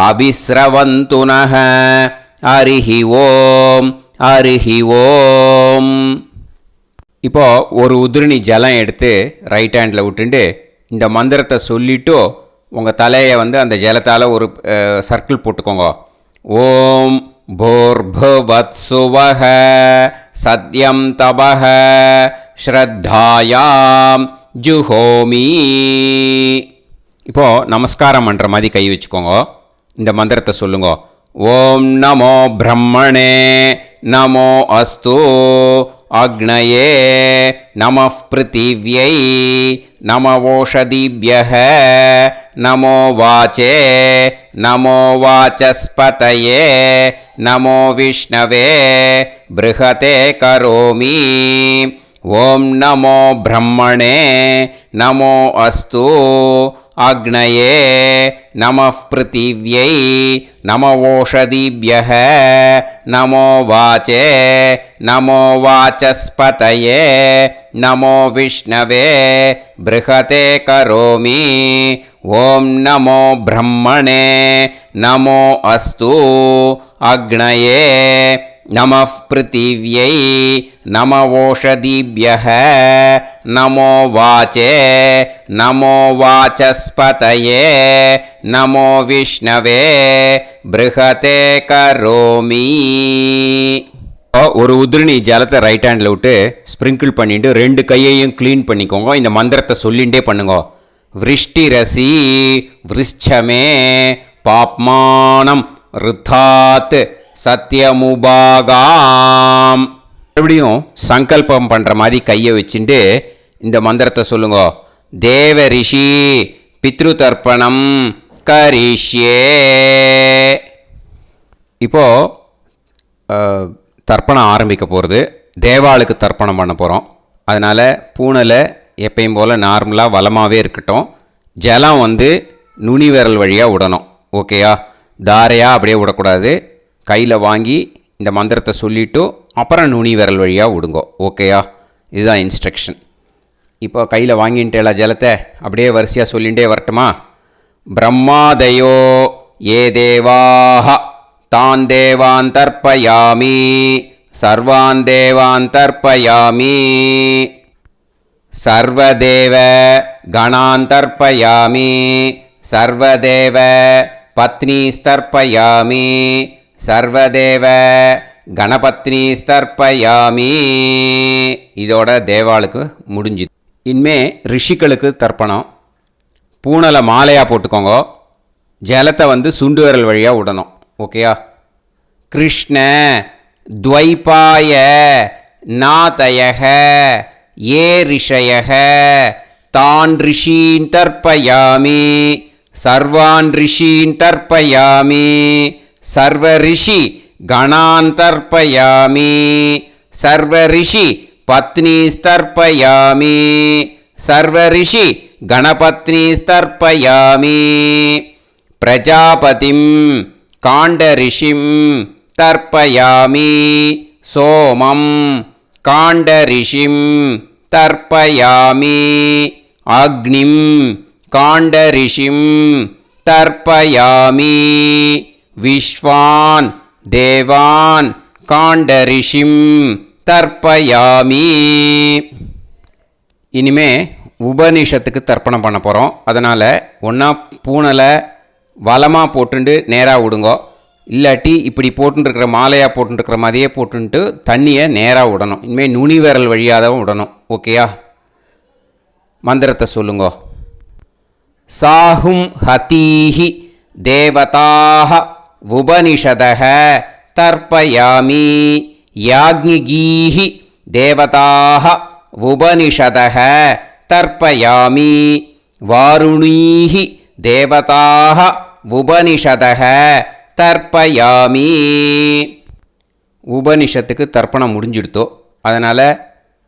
அபிஸ்ரவந்து நஹ. ஹரிஹி ஓம் ஹரிஹி ஓம். இப்போ ஒரு உதிரணி ஜலம் எடுத்து ரைட் ஹேண்டில் விட்டுண்டு இந்த மந்திரத்தை சொல்லிவிட்டு உங்கள் தலையை அந்த ஜலத்தால் ஒரு சர்க்கிள் போட்டுக்கோங்க. ஓம் भूर्भुवत्सुवः सत्यं तपः ஸ்ரத்தாயாம் ஜுஹோமி. இப்போது நமஸ்காரம் பண்ணுற மாதிரி கை வச்சுக்கோங்க. இந்த மந்திரத்தை சொல்லுங்க. ஓம் நமோ பிரம்மணே நமோ அஸ்து அக்னயே நமः பிருத்திவ்யை நமவோஷதிभ्यः நமோ வாச்சே நமோ வாசஸ்பதயே நமோ விஷ்ணவே ப்ருஹதே கரோமி. ஓம் நமோ பிரம்மணே நமோ அஸ்து அக்னயே நமः பிருத்திவ்யை நமவோஷதிभ्यः நமோ வாச்சே நமோ வாசஸ்பதயே நமோ விஷ்ணவே ப்ருஹதே கரோமி. ஓம் நமோ பிரம்மணே நமோ அஸ்து அக்னயே நமः பிருத்திவ்யை நமவோஷதிभ्यः நமோ வாச்சே நமோ வாசஸ்பதயே நமோ விஷ்ணவே ப்ருஹதே கரோமி. ஒரு உதிரணி ஜலத்தை ரைட் ஹேண்டில் விட்டு ஸ்ப்ரிங்கிள் பண்ணிட்டு 2 கையையும் க்ளீன் பண்ணிக்கோங்க. இந்த மந்திரத்தை சொல்லிகிட்டே பண்ணுங்க. விருஷ்டிரசி விருஷ்சமே பாப்மானம் ருத்தாத் சத்யமுபாகாம். மறுபடியும் சங்கல்பம் பண்ணுற மாதிரி கையை வச்சுட்டு இந்த மந்திரத்தை சொல்லுங்க. தேவ ரிஷி பித்ரு தர்ப்பணம் கரிஷ்யே. இப்போது தர்ப்பணம் ஆரம்பிக்க போகிறது. தேவாளுக்கு தர்ப்பணம் பண்ண போகிறோம். அதனால் பூனலை எப்பயும் போல் நார்மலாக வளமாகவே இருக்கட்டும். ஜலம் நுனி விரல் வழியாக விடணும். ஓகேயா? தாரையாக அப்படியே விடக்கூடாது. கையில் வாங்கி இந்த மந்திரத்தை சொல்லிவிட்டு அப்புறம் நுனி விரல் வழியாக விடுங்கோ. ஓகேயா? இதுதான் இன்ஸ்ட்ரக்ஷன். இப்போ கையில் வாங்கின்ட்டேல ஜலத்தை அப்படியே வரிசையாக சொல்லிகிட்டே வரட்டுமா? பிரம்மாதயோ ஏ தேவாஹ தான் தேவான் தர்ப்பயாமி சர்வான் தேவான் தர்ப்பயாமி சர்வதேவ கணான் தர்ப்பயாமி சர்வதேவ பத்னீஸ்தர்ப்பயாமி சர்வதேவ கணபத்னி ஸ்தர்ப்பயாமி. இதோட தேவாளுக்கு முடிஞ்சுது. இனிமே ரிஷிகளுக்கு தர்ப்பணம். பூனலை மாலையாக போட்டுக்கோங்க. ஜலத்தை சுண்டு விரல் வழியாக விடணும். ஓகேயா? கிருஷ்ண द्वैपाय नातयः ये ऋषयः तान् ऋषीन् तर्पयामि सर्वान् ऋषीन् तर्पयामि सर्वऋषि गणान् तर्पयामि सर्वऋषि पत्नीस्तर्पयामि सर्वऋषि गणपत्नीस्तर्पयामि प्रजापतिं काण्डऋषिं तर्पयामि सोमं काण्डऋषिं तर्पयामि अग्निं काण्डऋषिं तर्पयामि विश्वान् देवान् काण्डऋषिं तर्पयामि இனிமே உபனிஷத்துக்கு தர்ப்பணம் பண்ண போகிறோம். அதனால் ஒன்றா பூனலை வலமாக போட்டுண்டு நேராக விடுங்கோ, இல்லாட்டி இப்படி போட்டுருக்கிற மாலையாக போட்டுருக்கிற மாதிரியே போட்டுன்ட்டு தண்ணியை நேராக விடணும். இனிமேல் நுனி விரல் வழியாக தான் விடணும். ஓகேயா? மந்திரத்தை சொல்லுங்கோ. சாஹும் ஹதீஹி தேவதாக உபனிஷதக தர்ப்பயாமி யாக்ஞிகீஹி தேவதாக உபனிஷதக தர்ப்பயாமி வாருணீஹி தேவதாக உபனிஷதக தர்ப்பயாமி. உபனிஷத்துக்கு தர்ப்பணம் முடிஞ்சிடுத்தோ, அதனால்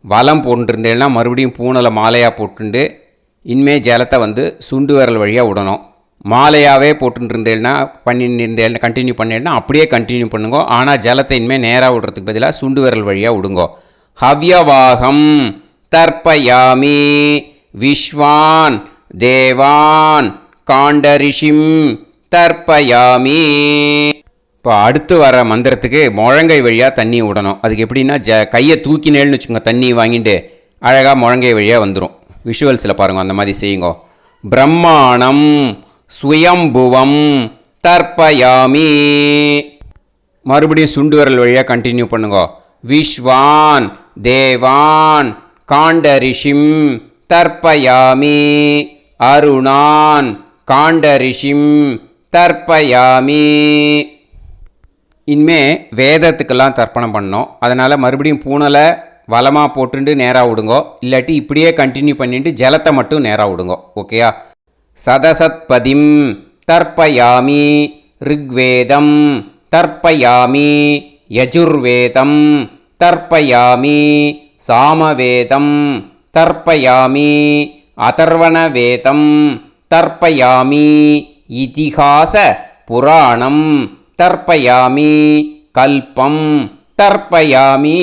வலம் போட்டுருந்தேன்னா மறுபடியும் பூனலை மாலையாக போட்டுண்டு இனிமே ஜலத்தை வந்து சுண்டு விரல் வழியாக விடணும். மாலையாகவே போட்டுருந்தேன்னா பண்ணியிருந்தேன் கண்டினியூ பண்ணேன்னா அப்படியே கண்டினியூ பண்ணுங்கோ. ஆனால் ஜலத்தை இனிமேல் நேராக விடுறதுக்கு பதிலாக சுண்டு விரல் வழியாக விடுங்கோ. ஹவ்யவாகம் தர்ப்பயாமி விஸ்வான் தேவான் காண்டரிஷிம் தர்ப்பயாமி. இப்போ அடுத்து வர மந்திரத்துக்கு முழங்கை வழியாக தண்ணி விடணும். அதுக்கு எப்படின்னா கையை தூக்கினேன்னு வச்சுக்கோங்க, தண்ணி வாங்கிட்டு அழகாக முழங்கை வழியாக வந்துடும். விஷுவல்ஸில் பாருங்கள், அந்த மாதிரி செய்யுங்கோ. பிரம்மாணம் சுயம்புவம் தர்ப்பயாமி. மறுபடியும் சுண்டு விரல் வழியாக கண்டினியூ பண்ணுங்கோ. விஸ்வான் தேவான் காண்டரிஷிம் தர்ப்பயாமி அருணான் காண்டரிஷிம் தர்ப்பயாமி. இனிமே வேதத்துக்கெல்லாம் தர்ப்பணம் பண்ணோம். அதனால் மறுபடியும் பூனலை வலமாக போட்டுட்டு நேராக விடுங்கோ, இல்லாட்டி இப்படியே கண்டினியூ பண்ணிட்டு ஜலத்தை மட்டும் நேராக விடுங்கோ. ஓகேயா? சதசத்பதிம் தர்ப்பயாமி ரிக்வேதம் தர்ப்பயாமி யஜுர்வேதம் தர்ப்பயாமி சாமவேதம் தர்ப்பயாமி அதர்வணவேதம் தர்ப்பயாமி இதிஹாச புராணம் தர்ப்பயாமி கல்பம் தர்ப்பயாமி.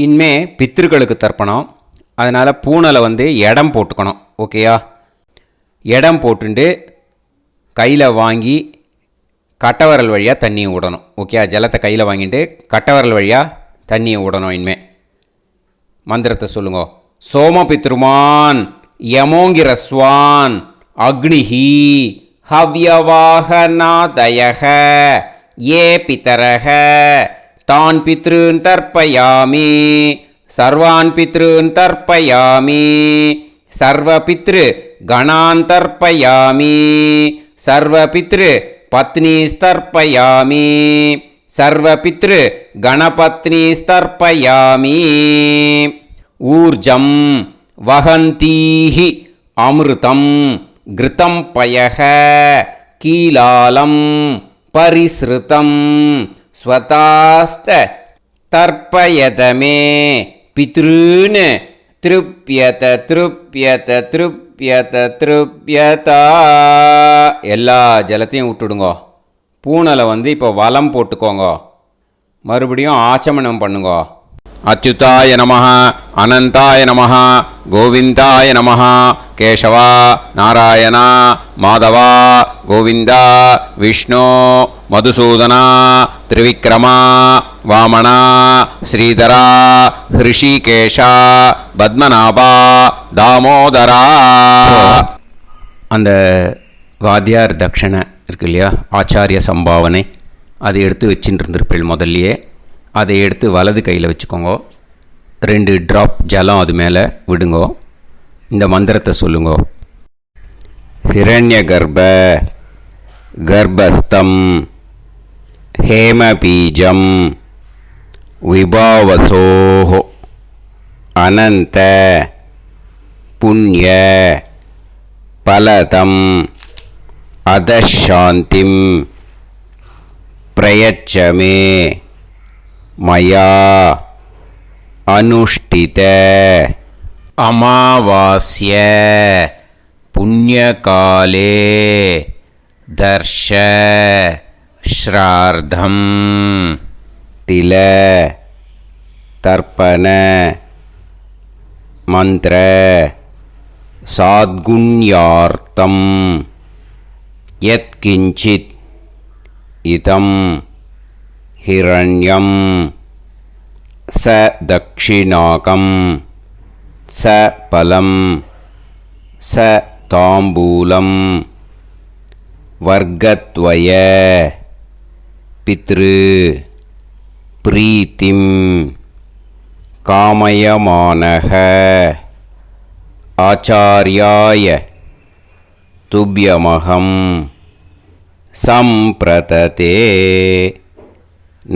இனிமே பித்ருக்களுக்கு தர்ப்பணம். அதனால் பூனலை வந்து இடம் போட்டுக்கணும். ஓகேயா? இடம் போட்டுண்டு கையில் வாங்கி கட்டவரல் வழியாக தண்ணியை விடணும். ஓகே? ஜலத்தை கையில் வாங்கிட்டு கட்டவரல் வழியாக தண்ணியை விடணும். இனிமே மந்திரத்தை சொல்லுங்க. சோமபித்ருமான் யமோங்கிரஸ்வான் அக்னிஹி ஹவ்யவாகநாதயக ஏ பிதரக தான் பித்ருன் தர்ப்பயாமி சர்வான் பித்ருன் தர்ப்பயாமி சர்வபித்ரு கணான் தர்ப்பயாமி சர்வபித்ரு பத்னிஸ்தர்ப்பயாமி சர்வபித்ரு கணபத்னிஸ்தர்ப்பயாமி. ஊர்ஜம் வஹந்தீஹி அமிர்தம் கிருதம் பயக கீலாலம் பரிஸ்ருதம் ஸ்வதாஸ்த தர்ப்பயதமே பித்ருன் திருப்யத திருப்யத திருப்யத திருப்யதா. எல்லா ஜலத்தையும் விட்டுடுங்கோ. பூனலை வந்து இப்போ வலம் போட்டுக்கோங்க. மறுபடியும் ஆச்சமனம் பண்ணுங்கோ. அச்சுதாய நமஹ அனந்தாய நமஹ கோவிந்தாய நமஹ கேசவா நாராயணா மாதவா கோவிந்தா விஷ்ணு மதுசூதனா திரிவிக்ரமா வாமனா ஸ்ரீதரா ஹிருஷிகேஷா பத்மநாபா தாமோதரா. அந்த வாத்தியார் தட்சணை இருக்கு இல்லையா, ஆச்சாரிய சம்பாவனை, அதை எடுத்து வச்சுட்டு இருந்திருப்பேள் முதல்லையே. அதை எடுத்து வலது கையில் வச்சுக்கோங்க. 2 ட்ராப் ஜலம் அது மேலே விடுங்கோ. இந்த மந்திரத்தை சொல்லுங்கோ. ஹிரண்ய கர்ப்ப கர்ப்பஸ்தம் ஹேமபீஜம் विभावसोः अनन्त पुण्य फलदम् अधशान्तिं प्रयच्छ मे मया अनुष्ठित अमावास्य पुण्यकाले दर्श श्रार्धं तिल तर्पण मंत्र साद्गुण्यार्थं यत्किंचित् इदं हिरण्यं स दक्षिणाकं स फलं स ताम्बूलं वर्गद्वय पितृ प्रीतिं कामयमानः आचार्याय तुभ्यमहं सम्प्रदते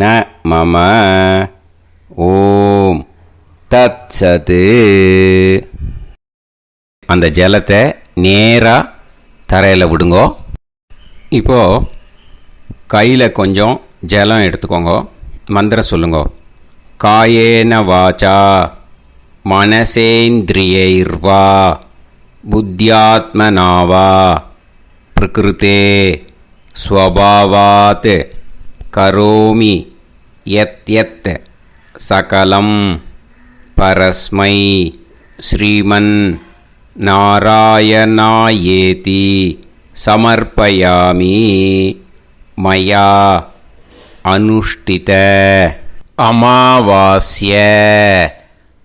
न मम ஓம் தத்சது. அந்த ஜலத்தை நேராக தரையில் விடுங்கோ. இப்போது கையில் கொஞ்சம் ஜலம் எடுத்துக்கோங்க. மந்திரம் சொல்லுங்க. காயேன வாச்சா மனசேந்திரியைர்வா புத்தியாத்மனாவா பிரகிருதே ஸ்வபாவாத் கரோமி யத் யத் சகலம் பரஸ்மை ஸ்ரீமன் நாராயணாயேதி சமர்ப்பயாமி மயா அனுஷ்டித அமாவாஸ்ய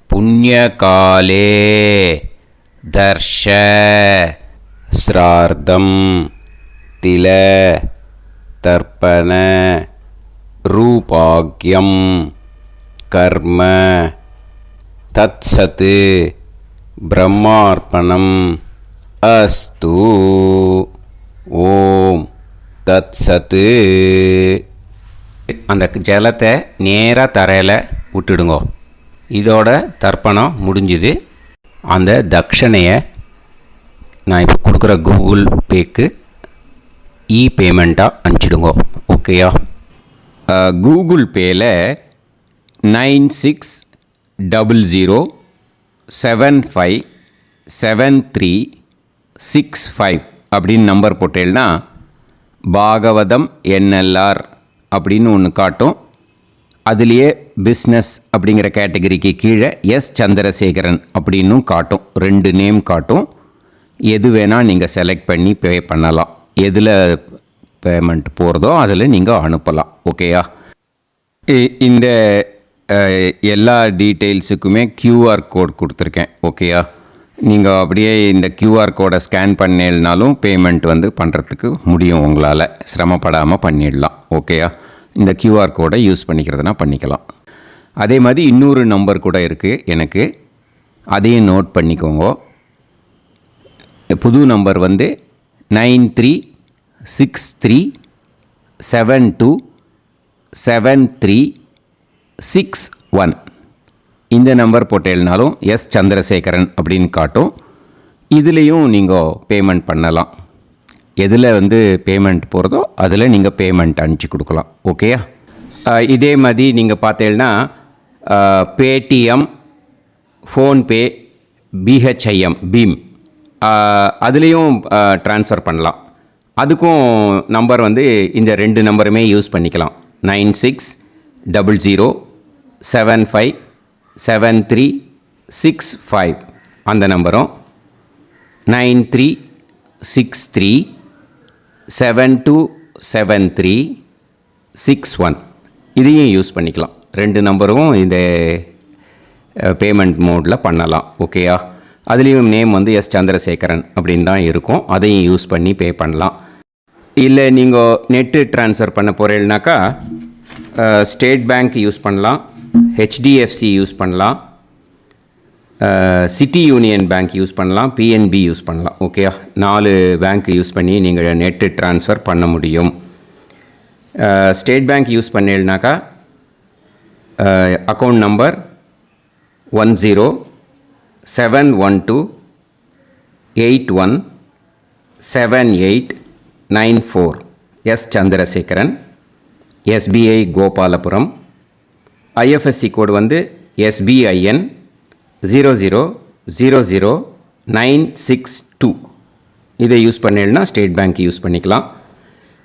புண்ணியகாலே தர்ஷ ஸ்ரார்த்தம் தில தர்ப்பண ரூபாக்யம் கர்ம தத்சத் பிரம்மார்ப்பணம் அஸ்து. ஓம் தத்சத். அந்த ஜலத்தை நேராக தரையில் விட்டுடுங்கோ. இதோட தர்ப்பணம் முடிஞ்சுது. அந்த தட்சணையை நான் இப்போ கொடுக்குற கூகுள் பேக்கு பேமெண்ட்டாக அனுப்பிச்சிடுங்கோ. ஓகேயா? கூகுள் பேயில் 9600757365 அப்படின்னு நம்பர் போட்டேன்னா பாகவதம் என்எல்ஆர் அப்படின்னு ஒன்று காட்டும். அதுலேயே பிஸ்னஸ் அப்படிங்கிற கேட்டகரிக்கு கீழே எஸ் சந்திரசேகரன் அப்படின்னும் காட்டும். 2 நேம் காட்டும். எது வேணால் நீங்கள் செலக்ட் பண்ணி பே பண்ணலாம். எதில் பேமெண்ட் போகிறதோ அதில் நீங்கள் அனுப்பலாம். ஓகேயா? இந்த எல்லா டீட்டெயில்ஸுக்குமே கியூஆர் கோட் கொடுத்துருக்கேன். ஓகேயா? நீங்கள் அப்படியே இந்த கியூஆர் கோடை ஸ்கேன் பண்ணினாலும் பேமெண்ட் பண்ணுறதுக்கு முடியும். உங்களால் சிரமப்படாமல் பண்ணிடலாம். ஓகேயா? இந்த கியூஆர் கோடை யூஸ் பண்ணிக்கிறதுனா பண்ணிக்கலாம். அதே மாதிரி இன்னொரு நம்பர் கூட இருக்குது எனக்கு. அதையும் நோட் பண்ணிக்கோங்க. புது நம்பர் 9363727361. இந்த நம்பர் போட்டேல்னாலும் எஸ் சந்திரசேகரன் அப்படின்னு காட்டும். இதுலேயும் நீங்கள் பேமெண்ட் பண்ணலாம். எதில் பேமெண்ட் போகிறதோ அதில் நீங்கள் பேமெண்ட் அனுப்பிச்சி கொடுக்கலாம். ஓகேயா? இதே மாதிரி நீங்கள் பார்த்தேன்னா பேடிஎம், ஃபோன்பே, பிஹெச்ஐஎம், பீம் அதுலேயும் ட்ரான்ஸ்ஃபர் பண்ணலாம். அதுக்கும் நம்பர் இந்த 2 நம்பருமே யூஸ் பண்ணிக்கலாம். 9600757365 அந்த நம்பரும் 9363727361 இதையும் யூஸ் பண்ணிக்கலாம். 2 நம்பரும் இந்த பேமெண்ட் மோடில் பண்ணலாம். ஓகேயா? அதுலேயும் நேம் எஸ் சந்திரசேகரன் அப்படின்னு தான் இருக்கும். அதையும் யூஸ் பண்ணி பே பண்ணலாம். இல்லை நீங்கள் நெட்டு ட்ரான்ஸ்ஃபர் பண்ண போகிறீங்கனாக்கா ஸ்டேட் பேங்க் யூஸ் பண்ணலாம், ஹெச்டிஎஃப்சி யூஸ் பண்ணலாம், சிட்டி யூனியன் பேங்க் யூஸ் பண்ணலாம், பிஎன்பி யூஸ் பண்ணலாம். ஓகேயா? 4 பேங்க் யூஸ் பண்ணி நீங்கள் நெட்டு ட்ரான்ஸ்ஃபர் பண்ண முடியும். ஸ்டேட் பேங்க் யூஸ் பண்ணீங்கனாக்கா account number 1071281789 S Chandrasekaran, SBI Gopalapuram. IFSC code வந்து SBIN 0000962. இதை யூஸ் பண்ணேன்னா ஸ்டேட் பேங்க் யூஸ் பண்ணிக்கலாம்.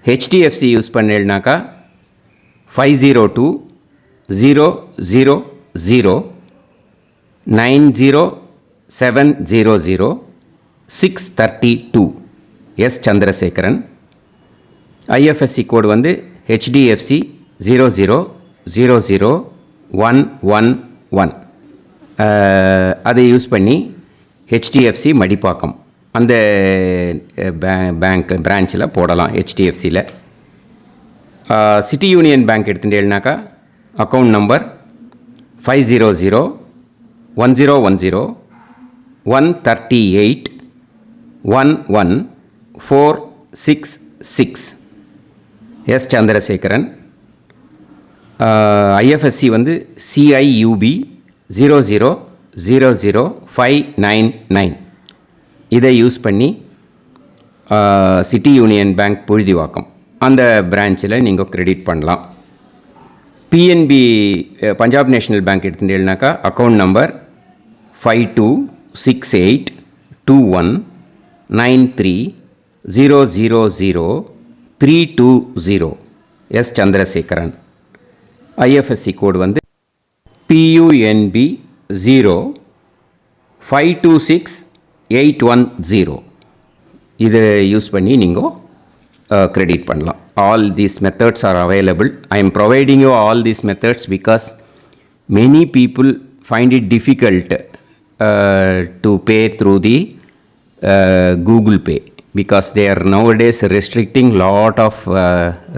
ஹெச்டிஎஃப்சி யூஸ் பண்ணேன்னாக்கா 5020090700 எஸ் சந்திரசேகரன். ஐஎஃப்எஸ்சி கோடு வந்து HDFC 0000111. அதை யூஸ் பண்ணி HDFC மடிப்பாக்கம் அந்த பேங்க் பிரான்ச்சில் போடலாம். HDFCயில் சிட்டி யூனியன் பேங்க் எடுத்துட்டேன்னாக்கா account number 500101381146 S Chandrasekaran. IFSC வந்து CIUB 0000599. இதை யூஸ் பண்ணி சிட்டி யூனியன் பேங்க் புழுதிவாக்கம் அந்த பிரான்ச்சில் நீங்கள் கிரெடிட் பண்ணலாம். PNB பஞ்சாப் நேஷ்னல் பேங்க் எடுத்துட்டேன்னாக்கா account number 52682193000320 S Chandrasekaran. IFSC code வந்து PUNB 0526810. இதை யூஸ் பண்ணி நீங்கள் கிரெடிட் பண்ணலாம். All these methods are available. I am providing you all these methods because many people find it difficult to pay through the Google Pay because they are nowadays restricting lot of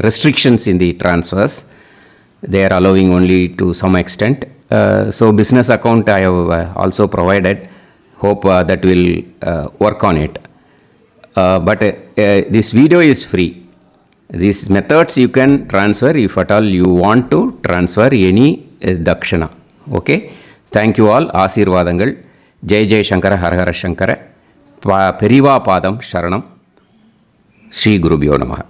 restrictions in the transfers. They are allowing only to some extent. So business account I have also provided. Hope that will work on it. But this video is free. These methods you can transfer if at all you want to transfer any dakshana. Okay. Thank you all. ஆசீர்வாதங்கள். ஜெய் ஜெய் சங்கர ஹரஹர சங்கர. பெரிவா பாதம் சரணம். ஸ்ரீ குருபியோ நமஹ.